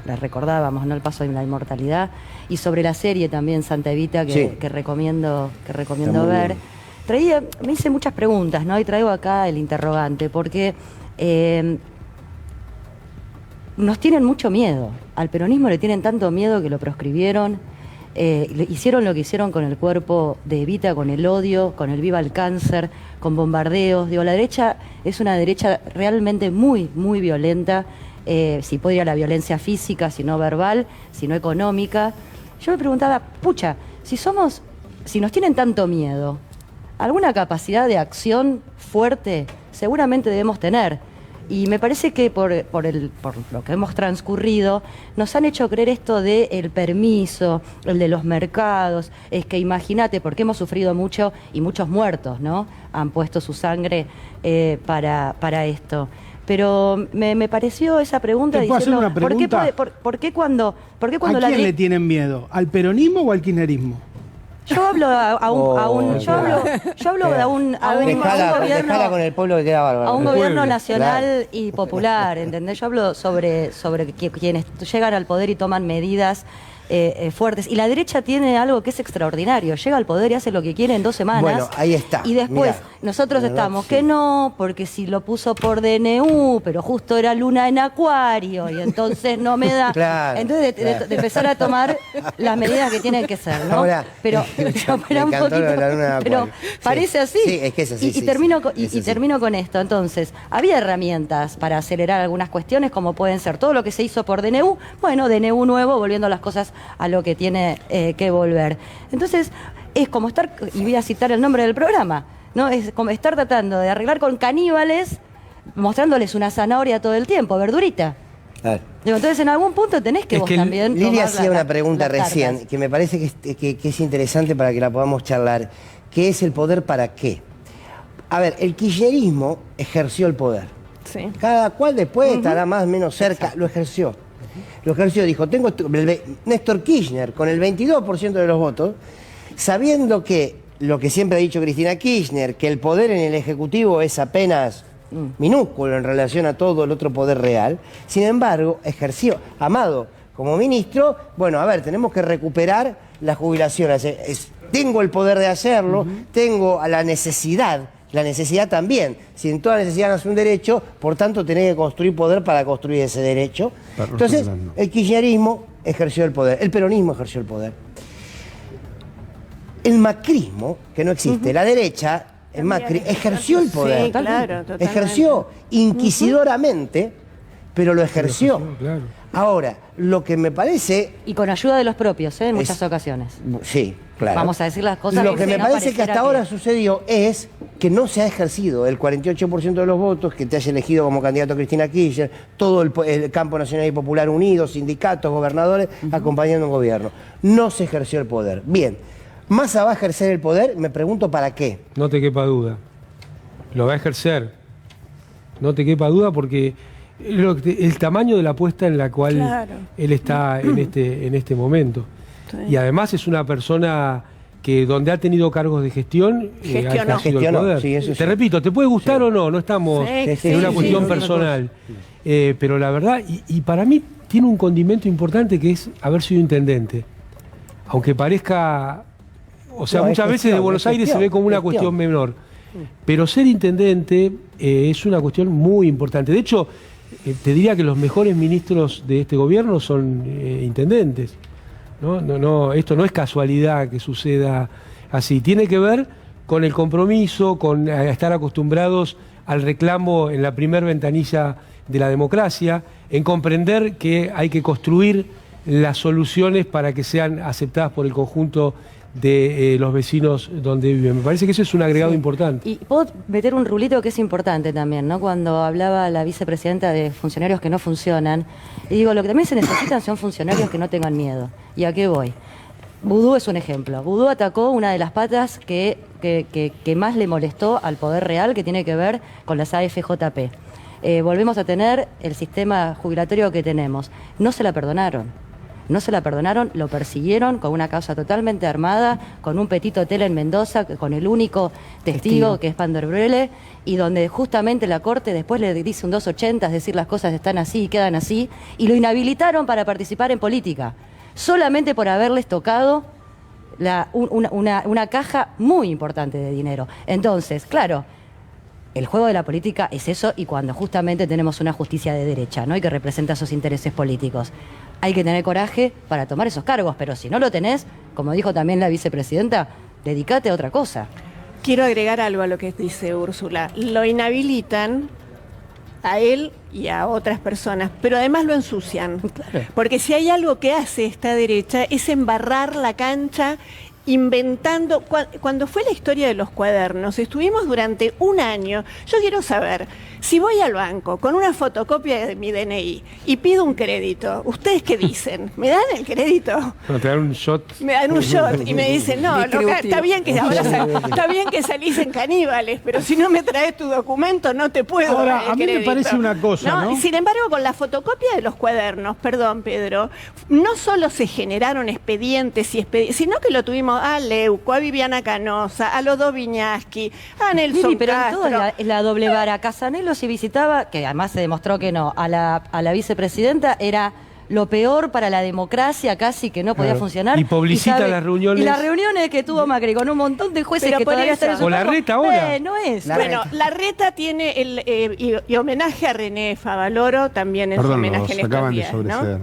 la recordábamos, ¿no? El paso de la inmortalidad, y sobre la serie también Santa Evita que recomiendo ver. Me hice muchas preguntas, ¿no? Y traigo acá el interrogante, porque nos tienen mucho miedo. Al peronismo le tienen tanto miedo que lo proscribieron. Hicieron lo que hicieron con el cuerpo de Evita, con el odio, con el viva el cáncer, con bombardeos. Digo, la derecha es una derecha realmente muy, muy violenta, si puede ir a la violencia física, si no verbal, si no económica. Yo me preguntaba, pucha, si nos tienen tanto miedo, alguna capacidad de acción fuerte seguramente debemos tener. Y me parece que por lo que hemos transcurrido, nos han hecho creer esto del permiso, el de los mercados. Es que imagínate, porque hemos sufrido mucho y muchos muertos, ¿no? Han puesto su sangre para esto. Pero me pareció esa pregunta diciendo, hacer una pregunta? ¿por qué cuando ¿A quién le tienen miedo? ¿Al peronismo o al kirchnerismo? Yo hablo de un dejala con el pueblo que queda bárbaro. A un gobierno nacional y popular, ¿entendés? Yo hablo sobre quienes llegan al poder y toman medidas fuertes. Y la derecha tiene algo que es extraordinario. Llega al poder y hace lo que quiere en 2 semanas. Bueno, ahí está. Y después Mirá, nosotros la verdad, estamos sí. que no, porque si lo puso por DNU, pero justo era luna en Acuario y entonces no me da. Claro, Entonces claro. de empezar a tomar las medidas que tienen que ser, ¿no? Ahora, pero me espera un encantó lo de la luna de pero Acuario. parece así. Sí, es que es así, Y sí, termino, sí, es así. termino con esto. Entonces, había herramientas para acelerar algunas cuestiones, como pueden ser todo lo que se hizo por DNU. Bueno, DNU nuevo, volviendo las cosas a lo que tiene que volver. Entonces, es como estar, y voy a citar el nombre del programa, ¿no? Es como estar tratando de arreglar con caníbales, mostrándoles una zanahoria todo el tiempo, verdurita. Claro. Digo, entonces, en algún punto tenés que Es vos que también. Lili tomar hacía una pregunta las recién cartas. que me parece que es interesante para que la podamos charlar, que es el poder para qué. A ver, el kirchnerismo ejerció el poder. Sí. Cada cual después estará más o menos cerca, lo ejerció. Lo ejerció, dijo, Néstor Kirchner con el 22% de los votos, sabiendo que lo que siempre ha dicho Cristina Kirchner, que el poder en el Ejecutivo es apenas minúsculo en relación a todo el otro poder real, sin embargo, ejerció. Amado, como ministro, bueno, a ver, tenemos que recuperar las jubilaciones. Tengo el poder de hacerlo, tengo a la necesidad también. Si en toda necesidad nace un derecho, por tanto tenés que construir poder para construir ese derecho. Entonces, el kirchnerismo ejerció el poder, el peronismo ejerció el poder. El macrismo, que no existe, la derecha, el Macri, ejerció el poder. Sí, claro, totalmente. Ejerció inquisidoramente, pero lo ejerció. Claro. Ahora, lo que me parece... Y con ayuda de los propios, en muchas Es- ocasiones. Sí, claro. Vamos a decir las cosas. Lo que me no parece que pareciera hasta ahora sucedió es que no se ha ejercido el 48% de los votos, que te haya elegido como candidato Cristina Kirchner, todo el campo nacional y popular unido, sindicatos, gobernadores, acompañando un gobierno. No se ejerció el poder. Bien, Massa va a ejercer el poder, me pregunto para qué. No te quepa duda. Lo va a ejercer. No te quepa duda porque el tamaño de la apuesta en la cual Claro. él está en este momento. Sí. Y además es una persona que donde ha tenido cargos de gestión ha Gestionó. ejercido el Gestionó, poder. sí, eso Te sí. repito, te puede gustar o no estamos Sí, en sí, una sí, cuestión sí. personal. Pero la verdad, y para mí tiene un condimento importante que es haber sido intendente. Aunque parezca, o sea, No, es muchas veces gestión, de Buenos es Aires se gestión, ve como una gestión. cuestión menor. Pero ser intendente es una cuestión muy importante. De hecho, te diría que los mejores ministros de este gobierno son intendentes. No, esto no es casualidad que suceda así. Tiene que ver con el compromiso, con estar acostumbrados al reclamo en la primer ventanilla de la democracia, en comprender que hay que construir las soluciones para que sean aceptadas por el conjunto de los vecinos donde viven. Me parece que eso es un agregado importante. Y puedo meter un rulito que es importante también, ¿no? Cuando hablaba la vicepresidenta de funcionarios que no funcionan, y digo, lo que también se necesitan son funcionarios que no tengan miedo. ¿Y a qué voy? Vudú es un ejemplo. Vudú atacó una de las patas que más le molestó al poder real, que tiene que ver con las AFJP. Volvemos a tener el sistema jubilatorio que tenemos. No se la perdonaron. No se la perdonaron, lo persiguieron con una causa totalmente armada, con un petit hotel en Mendoza, con el único testigo que es Panderbrele, y donde justamente la Corte después le dice un 280, es decir, las cosas están así y quedan así, y lo inhabilitaron para participar en política, solamente por haberles tocado una caja muy importante de dinero. Entonces, claro, el juego de la política es eso, y cuando justamente tenemos una justicia de derecha, ¿no? Y que representa esos intereses políticos. Hay que tener coraje para tomar esos cargos, pero si no lo tenés, como dijo también la vicepresidenta, dedicate a otra cosa. Quiero agregar algo a lo que dice Úrsula. Lo inhabilitan a él y a otras personas, pero además lo ensucian. Claro. Porque si hay algo que hace esta derecha es embarrar la cancha inventando. Cuando fue la historia de los cuadernos, estuvimos durante un año. Yo quiero saber, si voy al banco con una fotocopia de mi DNI y pido un crédito, ¿ustedes qué dicen? ¿Me dan el crédito? Bueno, te dan un shot. Me dan un shot y me dicen, no, está bien que ahora está bien que salís en Caníbales, pero si no me traes tu documento no te puedo Ahora, dar el a mí me crédito. parece una cosa, ¿no? Sin embargo, con la fotocopia de los cuadernos, perdón, Pedro, no solo se generaron expedientes, sino que lo tuvimos a Leuco, a Viviana Canosa, a Lodo Viñaski, a Nelson Lili, pero en Castro. todo es la doble vara. Casanelo, si visitaba, que además se demostró que no, a la vicepresidenta era lo peor para la democracia, casi que no podía funcionar. Y publicita las reuniones. Y las reuniones que tuvo Macri con un montón de jueces Pero que por todavía eso. están en su O la cargo. Reta ahora. No es. Bueno, la Reta tiene y homenaje a René Favaloro también en su Perdón, homenaje en los estos acaban de días, ¿no? sobreseer.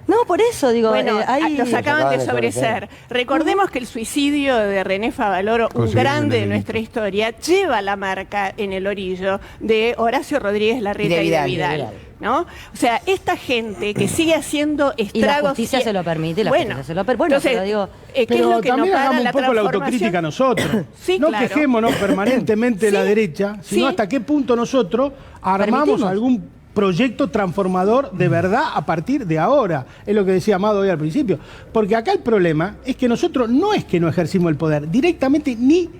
No, por eso digo, Bueno, hay... los acaban de sobreser. Recordemos que el suicidio de René Favaloro, un grande de nuestra historia, lleva la marca en el orillo de Horacio Rodríguez Larreta y de Vidal. ¿No? O sea, esta gente que sigue haciendo estragos... Y la justicia se lo permite, la justicia se lo permite. Bueno, entonces, pero digo... ¿qué es Pero lo que también no para hagamos la un poco la transformación? autocrítica nosotros. Sí, no claro. quejémonos permanentemente de la Sí, derecha, sino sí. hasta qué punto nosotros armamos Permitimos. algún proyecto transformador de verdad a partir de ahora. Es lo que decía Amado hoy al principio. Porque acá el problema es que nosotros no es que no ejercimos el poder, directamente ni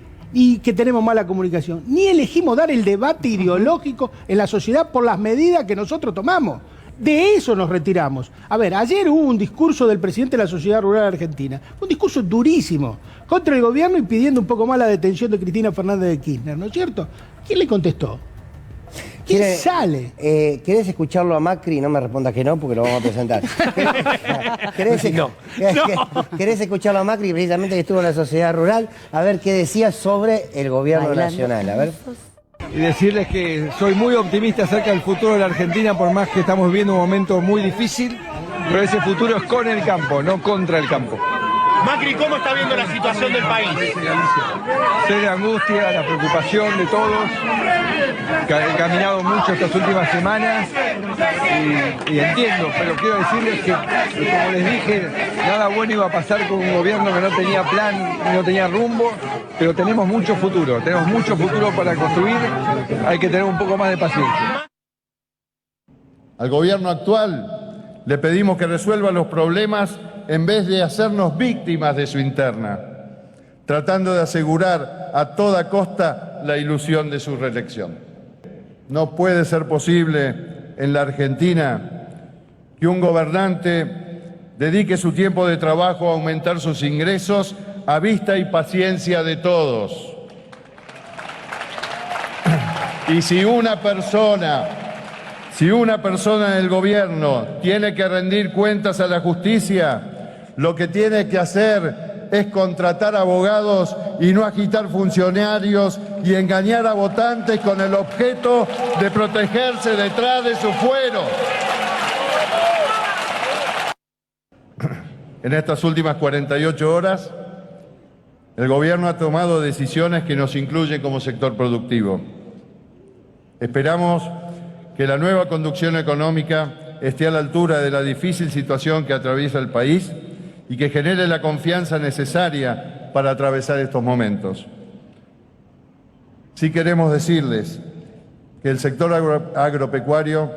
que tenemos mala comunicación, ni elegimos dar el debate ideológico en la sociedad por las medidas que nosotros tomamos. De eso nos retiramos. A ver, ayer hubo un discurso del presidente de la Sociedad Rural Argentina, un discurso durísimo contra el gobierno y pidiendo un poco más la detención de Cristina Fernández de Kirchner, ¿no es cierto? ¿Quién le contestó? ¿Quién sale? ¿Querés escucharlo a Macri? No me respondas que no, porque lo vamos a presentar. ¿Querés escucharlo a Macri, precisamente que estuvo en la Sociedad Rural, a ver qué decía sobre el gobierno nacional? A ver. Y decirles que soy muy optimista acerca del futuro de la Argentina, por más que estamos viviendo un momento muy difícil, pero ese futuro es con el campo, no contra el campo. Macri, ¿cómo está viendo la situación del país? Sé la angustia, la preocupación de todos, que he caminado mucho estas últimas semanas y entiendo, pero quiero decirles que, como les dije, nada bueno iba a pasar con un gobierno que no tenía plan, no tenía rumbo, pero tenemos mucho futuro para construir, hay que tener un poco más de paciencia. Al gobierno actual le pedimos que resuelva los problemas en vez de hacernos víctimas de su interna, tratando de asegurar a toda costa la ilusión de su reelección. No puede ser posible en la Argentina que un gobernante dedique su tiempo de trabajo a aumentar sus ingresos a vista y paciencia de todos. Y si una persona del gobierno tiene que rendir cuentas a la justicia, lo que tiene que hacer es contratar abogados y no agitar funcionarios y engañar a votantes con el objeto de protegerse detrás de su fuero. En estas últimas 48 horas, el gobierno ha tomado decisiones que nos incluyen como sector productivo. Esperamos que la nueva conducción económica esté a la altura de la difícil situación que atraviesa el país y que genere la confianza necesaria para atravesar estos momentos. Sí queremos decirles que el sector agropecuario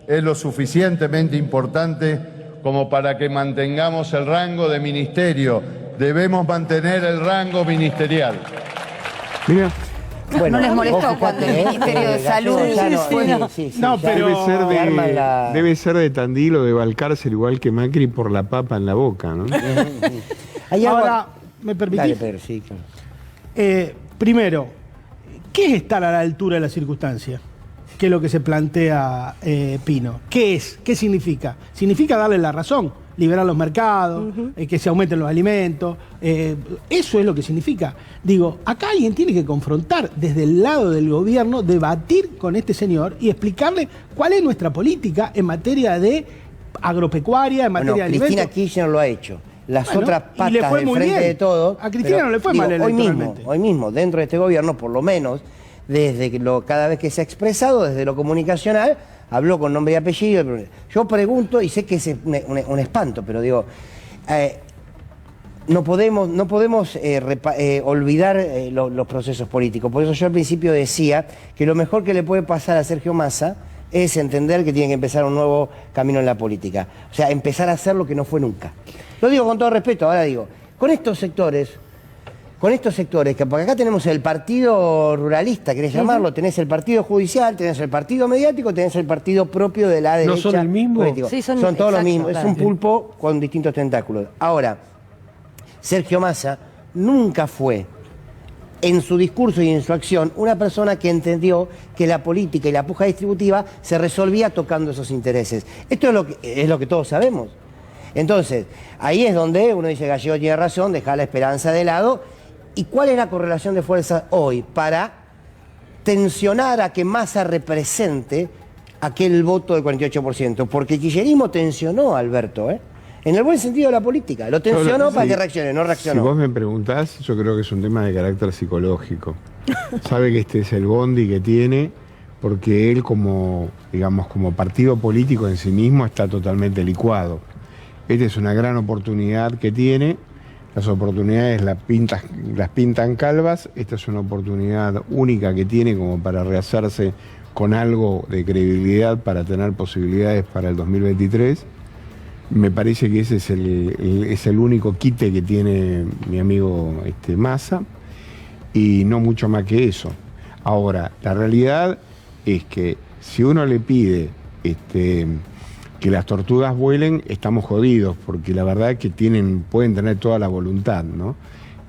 es lo suficientemente importante como para que mantengamos el rango de ministerio. Debemos mantener el rango ministerial. Mira. Bueno, no les molestó cuando el Ministerio de Salud... No, pero debe ser de Tandil o de Balcárcel, igual que Macri, por la papa en la boca, ¿no? Ahora, ¿me permitís? Dale, Pedro, sí, claro. Primero, ¿qué es estar a la altura de las circunstancias? Que es lo que se plantea Pino. ¿Qué es? ¿Qué significa? Significa darle la razón, liberar los mercados, que se aumenten los alimentos. Eso es lo que significa. Digo, acá alguien tiene que confrontar desde el lado del gobierno, debatir con este señor y explicarle cuál es nuestra política en materia de agropecuaria, en materia de alimentos. Cristina Kirchner lo ha hecho. Las otras patas del frente de todo. A Cristina no le fue mal electoralmente. Hoy mismo, dentro de este gobierno, por lo menos, desde que cada vez que se ha expresado, desde lo comunicacional, habló con nombre y apellido. Yo pregunto, y sé que es un espanto, pero digo, no podemos olvidar los procesos políticos. Por eso yo al principio decía que lo mejor que le puede pasar a Sergio Massa es entender que tiene que empezar un nuevo camino en la política. O sea, empezar a hacer lo que no fue nunca. Lo digo con todo respeto, ahora digo, con estos sectores, que porque acá tenemos el partido ruralista, querés llamarlo, tenés el partido judicial, tenés el partido mediático, tenés el partido propio de la derecha. ¿No son el mismo? Sí, son todos lo mismo, es un pulpo con distintos tentáculos. Ahora, Sergio Massa nunca fue en su discurso y en su acción, una persona que entendió que la política y la puja distributiva se resolvía tocando esos intereses. Esto es lo que todos sabemos. Entonces, ahí es donde uno dice, Gallego tiene razón, dejar la esperanza de lado. ¿Y cuál es la correlación de fuerzas hoy para tensionar a que Massa represente aquel voto del 48%? Porque el kirchnerismo tensionó a Alberto, en el buen sentido de la política. Lo tensionó para que reaccione, no reaccionó. Si vos me preguntás, yo creo que es un tema de carácter psicológico. Sabe que este es el bondi que tiene, porque él como, digamos, como partido político en sí mismo está totalmente licuado. Esta es una gran oportunidad que tiene. Las oportunidades las pintan calvas. Esta es una oportunidad única que tiene como para rehacerse con algo de credibilidad para tener posibilidades para el 2023. Me parece que ese es el único quite que tiene mi amigo Massa, y no mucho más que eso. Ahora, la realidad es que si uno le pide que las tortugas vuelen, estamos jodidos, porque la verdad es que pueden tener toda la voluntad, ¿no?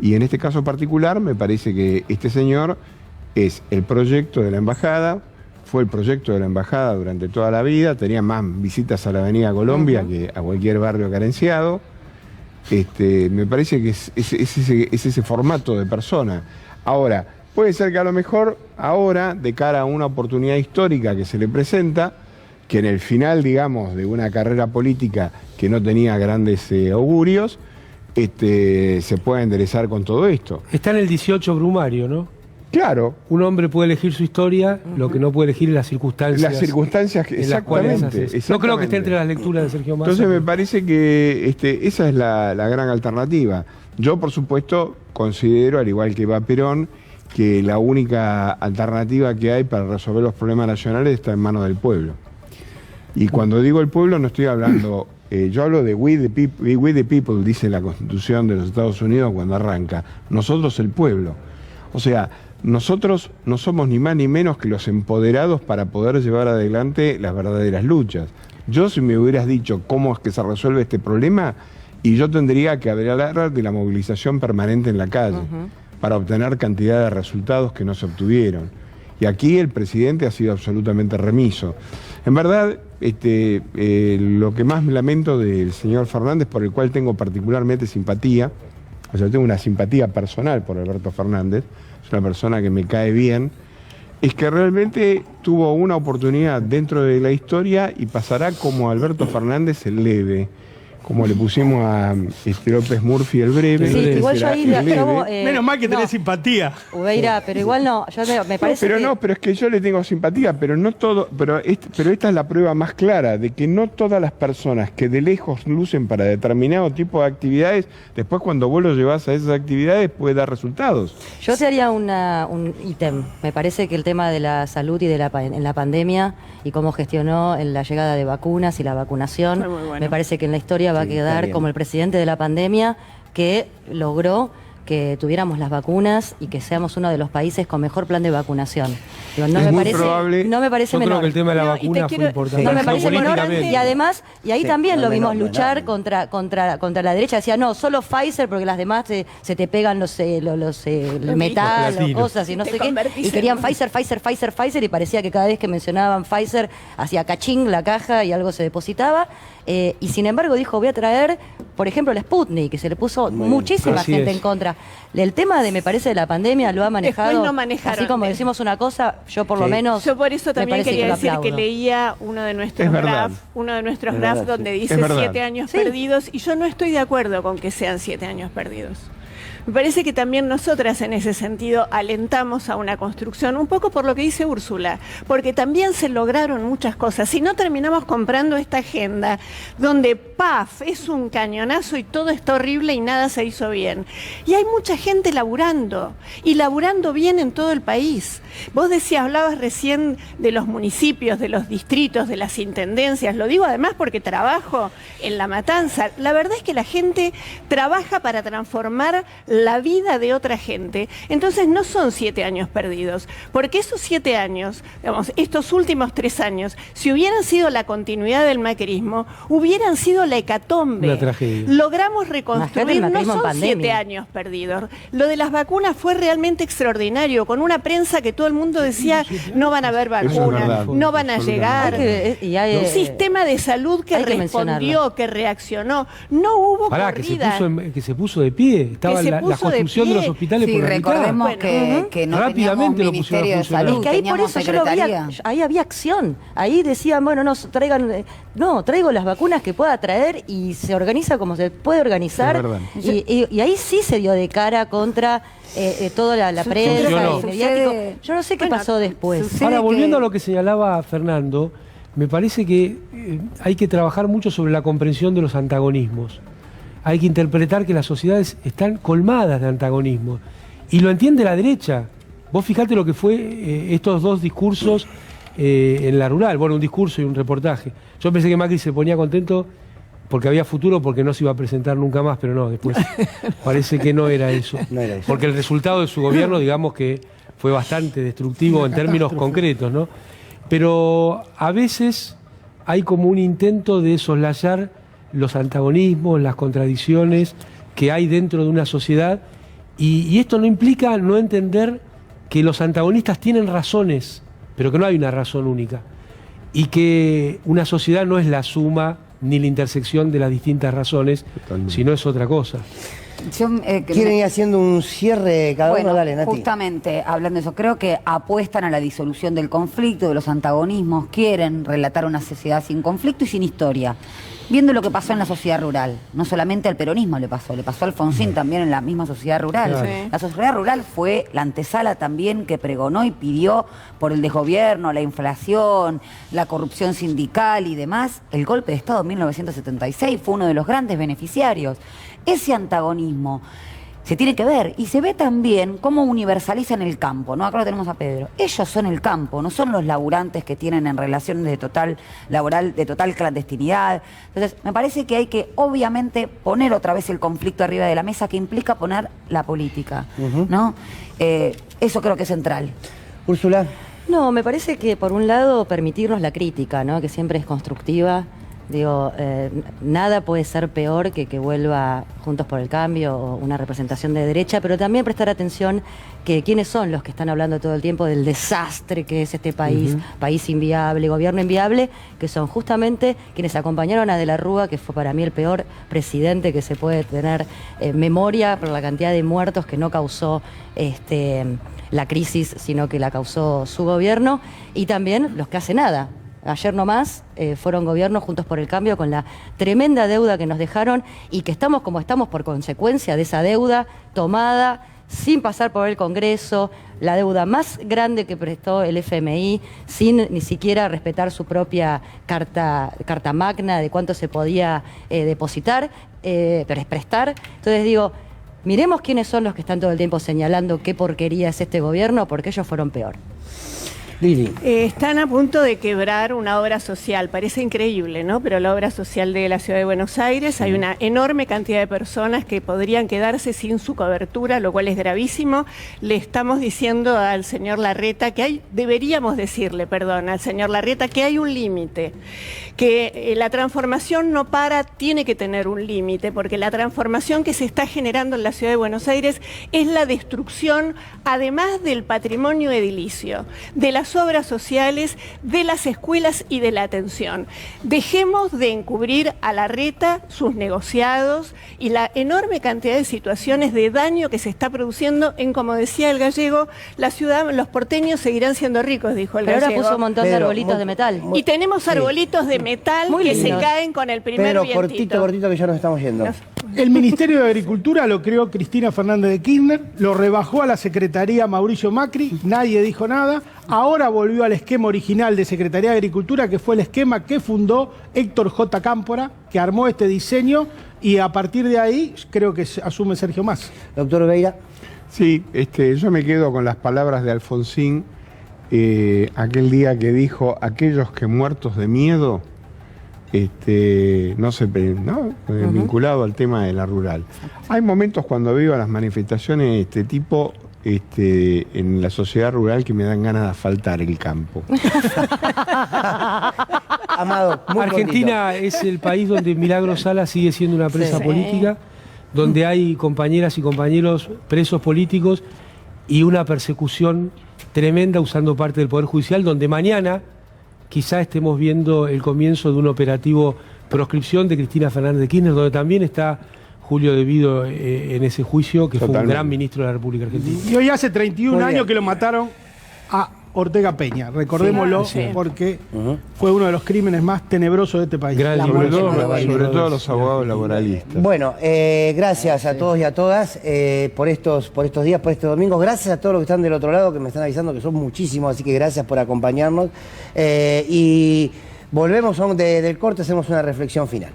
Y en este caso particular me parece que este señor es el proyecto de la embajada, fue el proyecto de la embajada durante toda la vida, tenía más visitas a la Avenida Colombia que a cualquier barrio carenciado. Me parece que es ese formato de persona. Ahora, puede ser que a lo mejor ahora, de cara a una oportunidad histórica que se le presenta, que en el final, digamos, de una carrera política que no tenía grandes augurios, se pueda enderezar con todo esto. Está en el 18 Brumario, ¿no? Claro. Un hombre puede elegir su historia, lo que no puede elegir es las circunstancias. Las circunstancias, exactamente. No creo que esté entre las lecturas de Sergio Massa. Entonces me parece que esa es la gran alternativa. Yo, por supuesto, considero, al igual que va Perón, que la única alternativa que hay para resolver los problemas nacionales está en manos del pueblo. Y cuando digo el pueblo no estoy hablando, yo hablo de we the people, dice la Constitución de los Estados Unidos cuando arranca. Nosotros el pueblo. O sea, nosotros no somos ni más ni menos que los empoderados para poder llevar adelante las verdaderas luchas. Yo, si me hubieras dicho cómo es que se resuelve este problema, y yo tendría que hablar de la movilización permanente en la calle para obtener cantidad de resultados que no se obtuvieron. Y aquí el presidente ha sido absolutamente remiso. En verdad, lo que más me lamento del señor Fernández, por el cual tengo particularmente simpatía, o sea, tengo una simpatía personal por Alberto Fernández, es una persona que me cae bien, es que realmente tuvo una oportunidad dentro de la historia y pasará como Alberto Fernández el leve, como le pusimos a López Murphy el breve. Sí, igual yo ahí menos mal que tenés simpatía. Ubeira, pero igual no, me parece pero es que yo le tengo simpatía, pero no todo, pero esta es la prueba más clara de que no todas las personas que de lejos lucen para determinado tipo de actividades, después cuando vos lo llevas a esas actividades puede dar resultados. Yo te haría un ítem. Me parece que el tema de la salud y en la pandemia y cómo gestionó en la llegada de vacunas y la vacunación, me parece que en la historia va a quedar como el presidente de la pandemia que logró que tuviéramos las vacunas y que seamos uno de los países con mejor plan de vacunación. Digo, no me parece yo menor. creo que el tema de la vacuna fue importante. No me parece menor, y además, y ahí también lo vimos luchar contra la derecha. Decía, no, solo Pfizer porque las demás se te pegan los metal o cosas y no sé qué. Y querían Pfizer, y parecía que cada vez que mencionaban Pfizer hacía cachín la caja y algo se depositaba. Y sin embargo dijo, voy a traer, por ejemplo, el Sputnik, que se le puso muchísima gente en contra. El tema me parece, de la pandemia lo ha manejado, así como decimos una cosa, yo por lo menos... Yo por eso también quería decir que leía uno de nuestros graphs donde dice 7 años perdidos, y yo no estoy de acuerdo con que sean 7 años perdidos. Me parece que también nosotras en ese sentido alentamos a una construcción, un poco por lo que dice Úrsula, porque también se lograron muchas cosas. Si no terminamos comprando esta agenda donde ¡paf! Es un cañonazo y todo está horrible y nada se hizo bien. Y hay mucha gente laburando, y laburando bien en todo el país. Vos hablabas recién de los municipios, de los distritos, de las intendencias. Lo digo además porque trabajo en La Matanza. La verdad es que la gente trabaja para transformar la vida de otra gente, entonces no son 7 años perdidos, porque esos 7 años, digamos, estos últimos 3 años, si hubieran sido la continuidad del macrismo, hubieran sido la hecatombe. Una tragedia. Logramos reconstruir, no son 7 años perdidos. Lo de las vacunas fue realmente extraordinario, con una prensa que todo el mundo decía, no van a haber vacunas, no van a llegar. Un sistema de salud que respondió, que reaccionó. No hubo corridas. Que se puso de pie. Estaba la construcción de los hospitales por la recordemos mitad. que no Rápidamente teníamos Ministerio de Salud. Es que ahí por eso ahí había acción. Ahí decían, bueno, traigo las vacunas que pueda traer y se organiza como se puede organizar. Y ahí sí se dio de cara contra toda la prensa y mediático. Yo no sé qué pasó después. Ahora, volviendo a lo que señalaba Fernando, me parece que hay que trabajar mucho sobre la comprensión de los antagonismos. Hay que interpretar que las sociedades están colmadas de antagonismos. Y lo entiende la derecha. Vos fijate lo que fue estos dos discursos en la rural. Bueno, un discurso y un reportaje. Yo pensé que Macri se ponía contento porque había futuro, porque no se iba a presentar nunca más, pero no, después parece que no era eso. Porque el resultado de su gobierno, digamos que fue bastante destructivo en términos concretos, ¿no? Pero a veces hay como un intento de soslayar los antagonismos, las contradicciones que hay dentro de una sociedad, y esto no implica no entender que los antagonistas tienen razones, pero que no hay una razón única, y que una sociedad no es la suma ni la intersección de las distintas razones, sino es otra cosa. Quieren ir haciendo un cierre cada uno, dale, Nati. Justamente, hablando de eso, creo que apuestan a la disolución del conflicto, de los antagonismos, quieren relatar una sociedad sin conflicto y sin historia. Viendo lo que pasó en la sociedad rural, no solamente al peronismo le pasó a Alfonsín también en la misma sociedad rural. Claro. La sociedad rural fue la antesala también que pregonó y pidió por el desgobierno, la inflación, la corrupción sindical y demás. El golpe de Estado en 1976 fue uno de los grandes beneficiarios. Ese antagonismo se tiene que ver, y se ve también cómo universalizan el campo, ¿no? Acá lo tenemos a Pedro. Ellos son el campo, no son los laburantes que tienen en relaciones de total laboral, de total clandestinidad. Entonces, me parece que hay que, obviamente, poner otra vez el conflicto arriba de la mesa, que implica poner la política, ¿no? Eso creo que es central. Úrsula. No, me parece que, por un lado, permitirnos la crítica, ¿no? Que siempre es constructiva. Digo, nada puede ser peor que vuelva Juntos por el Cambio o una representación de derecha, pero también prestar atención que quiénes son los que están hablando todo el tiempo del desastre que es este país, país inviable, gobierno inviable, que son justamente quienes acompañaron a De la Rúa, que fue para mí el peor presidente que se puede tener memoria por la cantidad de muertos que no causó la crisis, sino que la causó su gobierno, y también los que hacen nada. Ayer nomás fueron gobiernos Juntos por el Cambio con la tremenda deuda que nos dejaron, y que estamos como estamos por consecuencia de esa deuda tomada sin pasar por el Congreso, la deuda más grande que prestó el FMI, sin ni siquiera respetar su propia carta magna de cuánto se podía depositar, prestar. Entonces digo, miremos quiénes son los que están todo el tiempo señalando qué porquería es este gobierno, porque ellos fueron peor. Lili. Están a punto de quebrar una obra social, parece increíble, ¿no? Pero la obra social de la Ciudad de Buenos Aires, hay una enorme cantidad de personas que podrían quedarse sin su cobertura, lo cual es gravísimo. Le estamos diciendo al señor Larreta deberíamos decirle, perdón, al señor Larreta que hay un límite, que la transformación no para, tiene que tener un límite, porque la transformación que se está generando en la Ciudad de Buenos Aires es la destrucción, además del patrimonio edilicio, de las obras sociales, de las escuelas y de la atención. Dejemos de encubrir a Larreta sus negociados y la enorme cantidad de situaciones de daño que se está produciendo en, como decía el gallego, la ciudad, los porteños seguirán siendo ricos, dijo el gallego. Pero ahora puso un montón de arbolitos de metal. Y tenemos arbolitos de metal que se caen con el primer vientito. Cortito, que ya nos estamos yendo. El Ministerio de Agricultura lo creó Cristina Fernández de Kirchner, lo rebajó a la Secretaría Mauricio Macri, nadie dijo nada. Ahora volvió al esquema original de Secretaría de Agricultura, que fue el esquema que fundó Héctor J. Cámpora, que armó este diseño, y a partir de ahí creo que asume Sergio Massa. Doctor Beira. Sí, yo me quedo con las palabras de Alfonsín, aquel día que dijo: aquellos que muertos de miedo vinculado al tema de la rural. Hay momentos cuando veo las manifestaciones de este tipo en la sociedad rural que me dan ganas de asfaltar el campo. Amado, muy Argentina es el país donde Milagros Sala sigue siendo una presa política, donde hay compañeras y compañeros presos políticos y una persecución tremenda usando parte del Poder Judicial, donde mañana quizá estemos viendo el comienzo de un operativo proscripción de Cristina Fernández de Kirchner, donde también está Julio De Vido en ese juicio, que fue un gran ministro de la República Argentina. Y hoy hace 31 años que lo mataron a Ortega Peña, recordémoslo, porque fue uno de los crímenes más tenebrosos de este país. Sobre todo los abogados laboralistas. Bueno, gracias a todos y a todas por estos días, por estos domingos. Gracias a todos los que están del otro lado, que me están avisando que son muchísimos, así que gracias por acompañarnos. Y volvemos del corte, hacemos una reflexión final.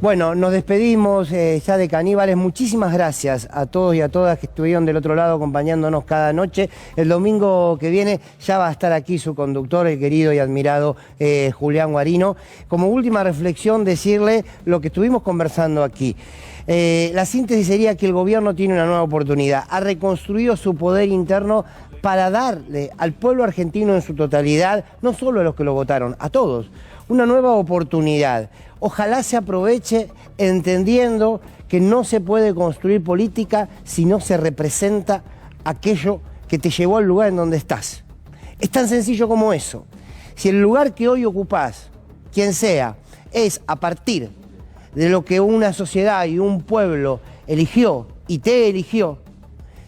Bueno, nos despedimos ya de Caníbales. Muchísimas gracias a todos y a todas que estuvieron del otro lado acompañándonos cada noche. El domingo que viene ya va a estar aquí su conductor, el querido y admirado Julián Guarino. Como última reflexión, decirle lo que estuvimos conversando aquí. La síntesis sería que el gobierno tiene una nueva oportunidad. Ha reconstruido su poder interno para darle al pueblo argentino en su totalidad, no solo a los que lo votaron, a todos, una nueva oportunidad. Ojalá se aproveche entendiendo que no se puede construir política si no se representa aquello que te llevó al lugar en donde estás. Es tan sencillo como eso. Si el lugar que hoy ocupás, quien sea, es a partir de lo que una sociedad y un pueblo eligió y te eligió,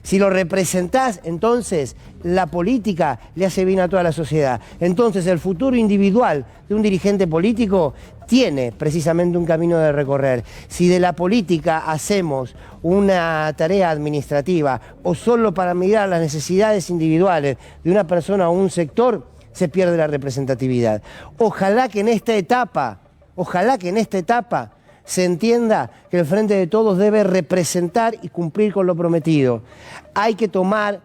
si lo representás, entonces la política le hace bien a toda la sociedad. Entonces el futuro individual de un dirigente político tiene precisamente un camino de recorrer. Si de la política hacemos una tarea administrativa o solo para mirar las necesidades individuales de una persona o un sector, se pierde la representatividad. Ojalá que en esta etapa se entienda que el Frente de Todos debe representar y cumplir con lo prometido. Hay que tomar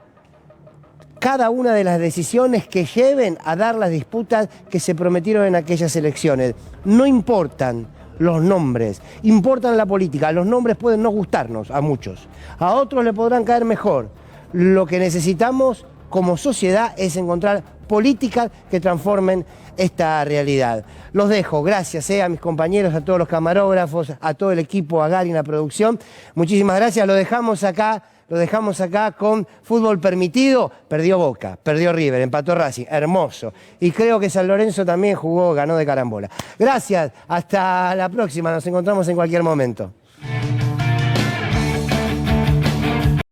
cada una de las decisiones que lleven a dar las disputas que se prometieron en aquellas elecciones. No importan los nombres, importan la política. Los nombres pueden no gustarnos a muchos, a otros le podrán caer mejor. Lo que necesitamos como sociedad es encontrar políticas que transformen esta realidad. Los dejo, gracias a mis compañeros, a todos los camarógrafos, a todo el equipo, a Gary en la producción. Muchísimas gracias, lo dejamos acá con fútbol permitido. Perdió Boca, perdió River, empató Racing, hermoso. Y creo que San Lorenzo también ganó de carambola. Gracias, hasta la próxima, nos encontramos en cualquier momento.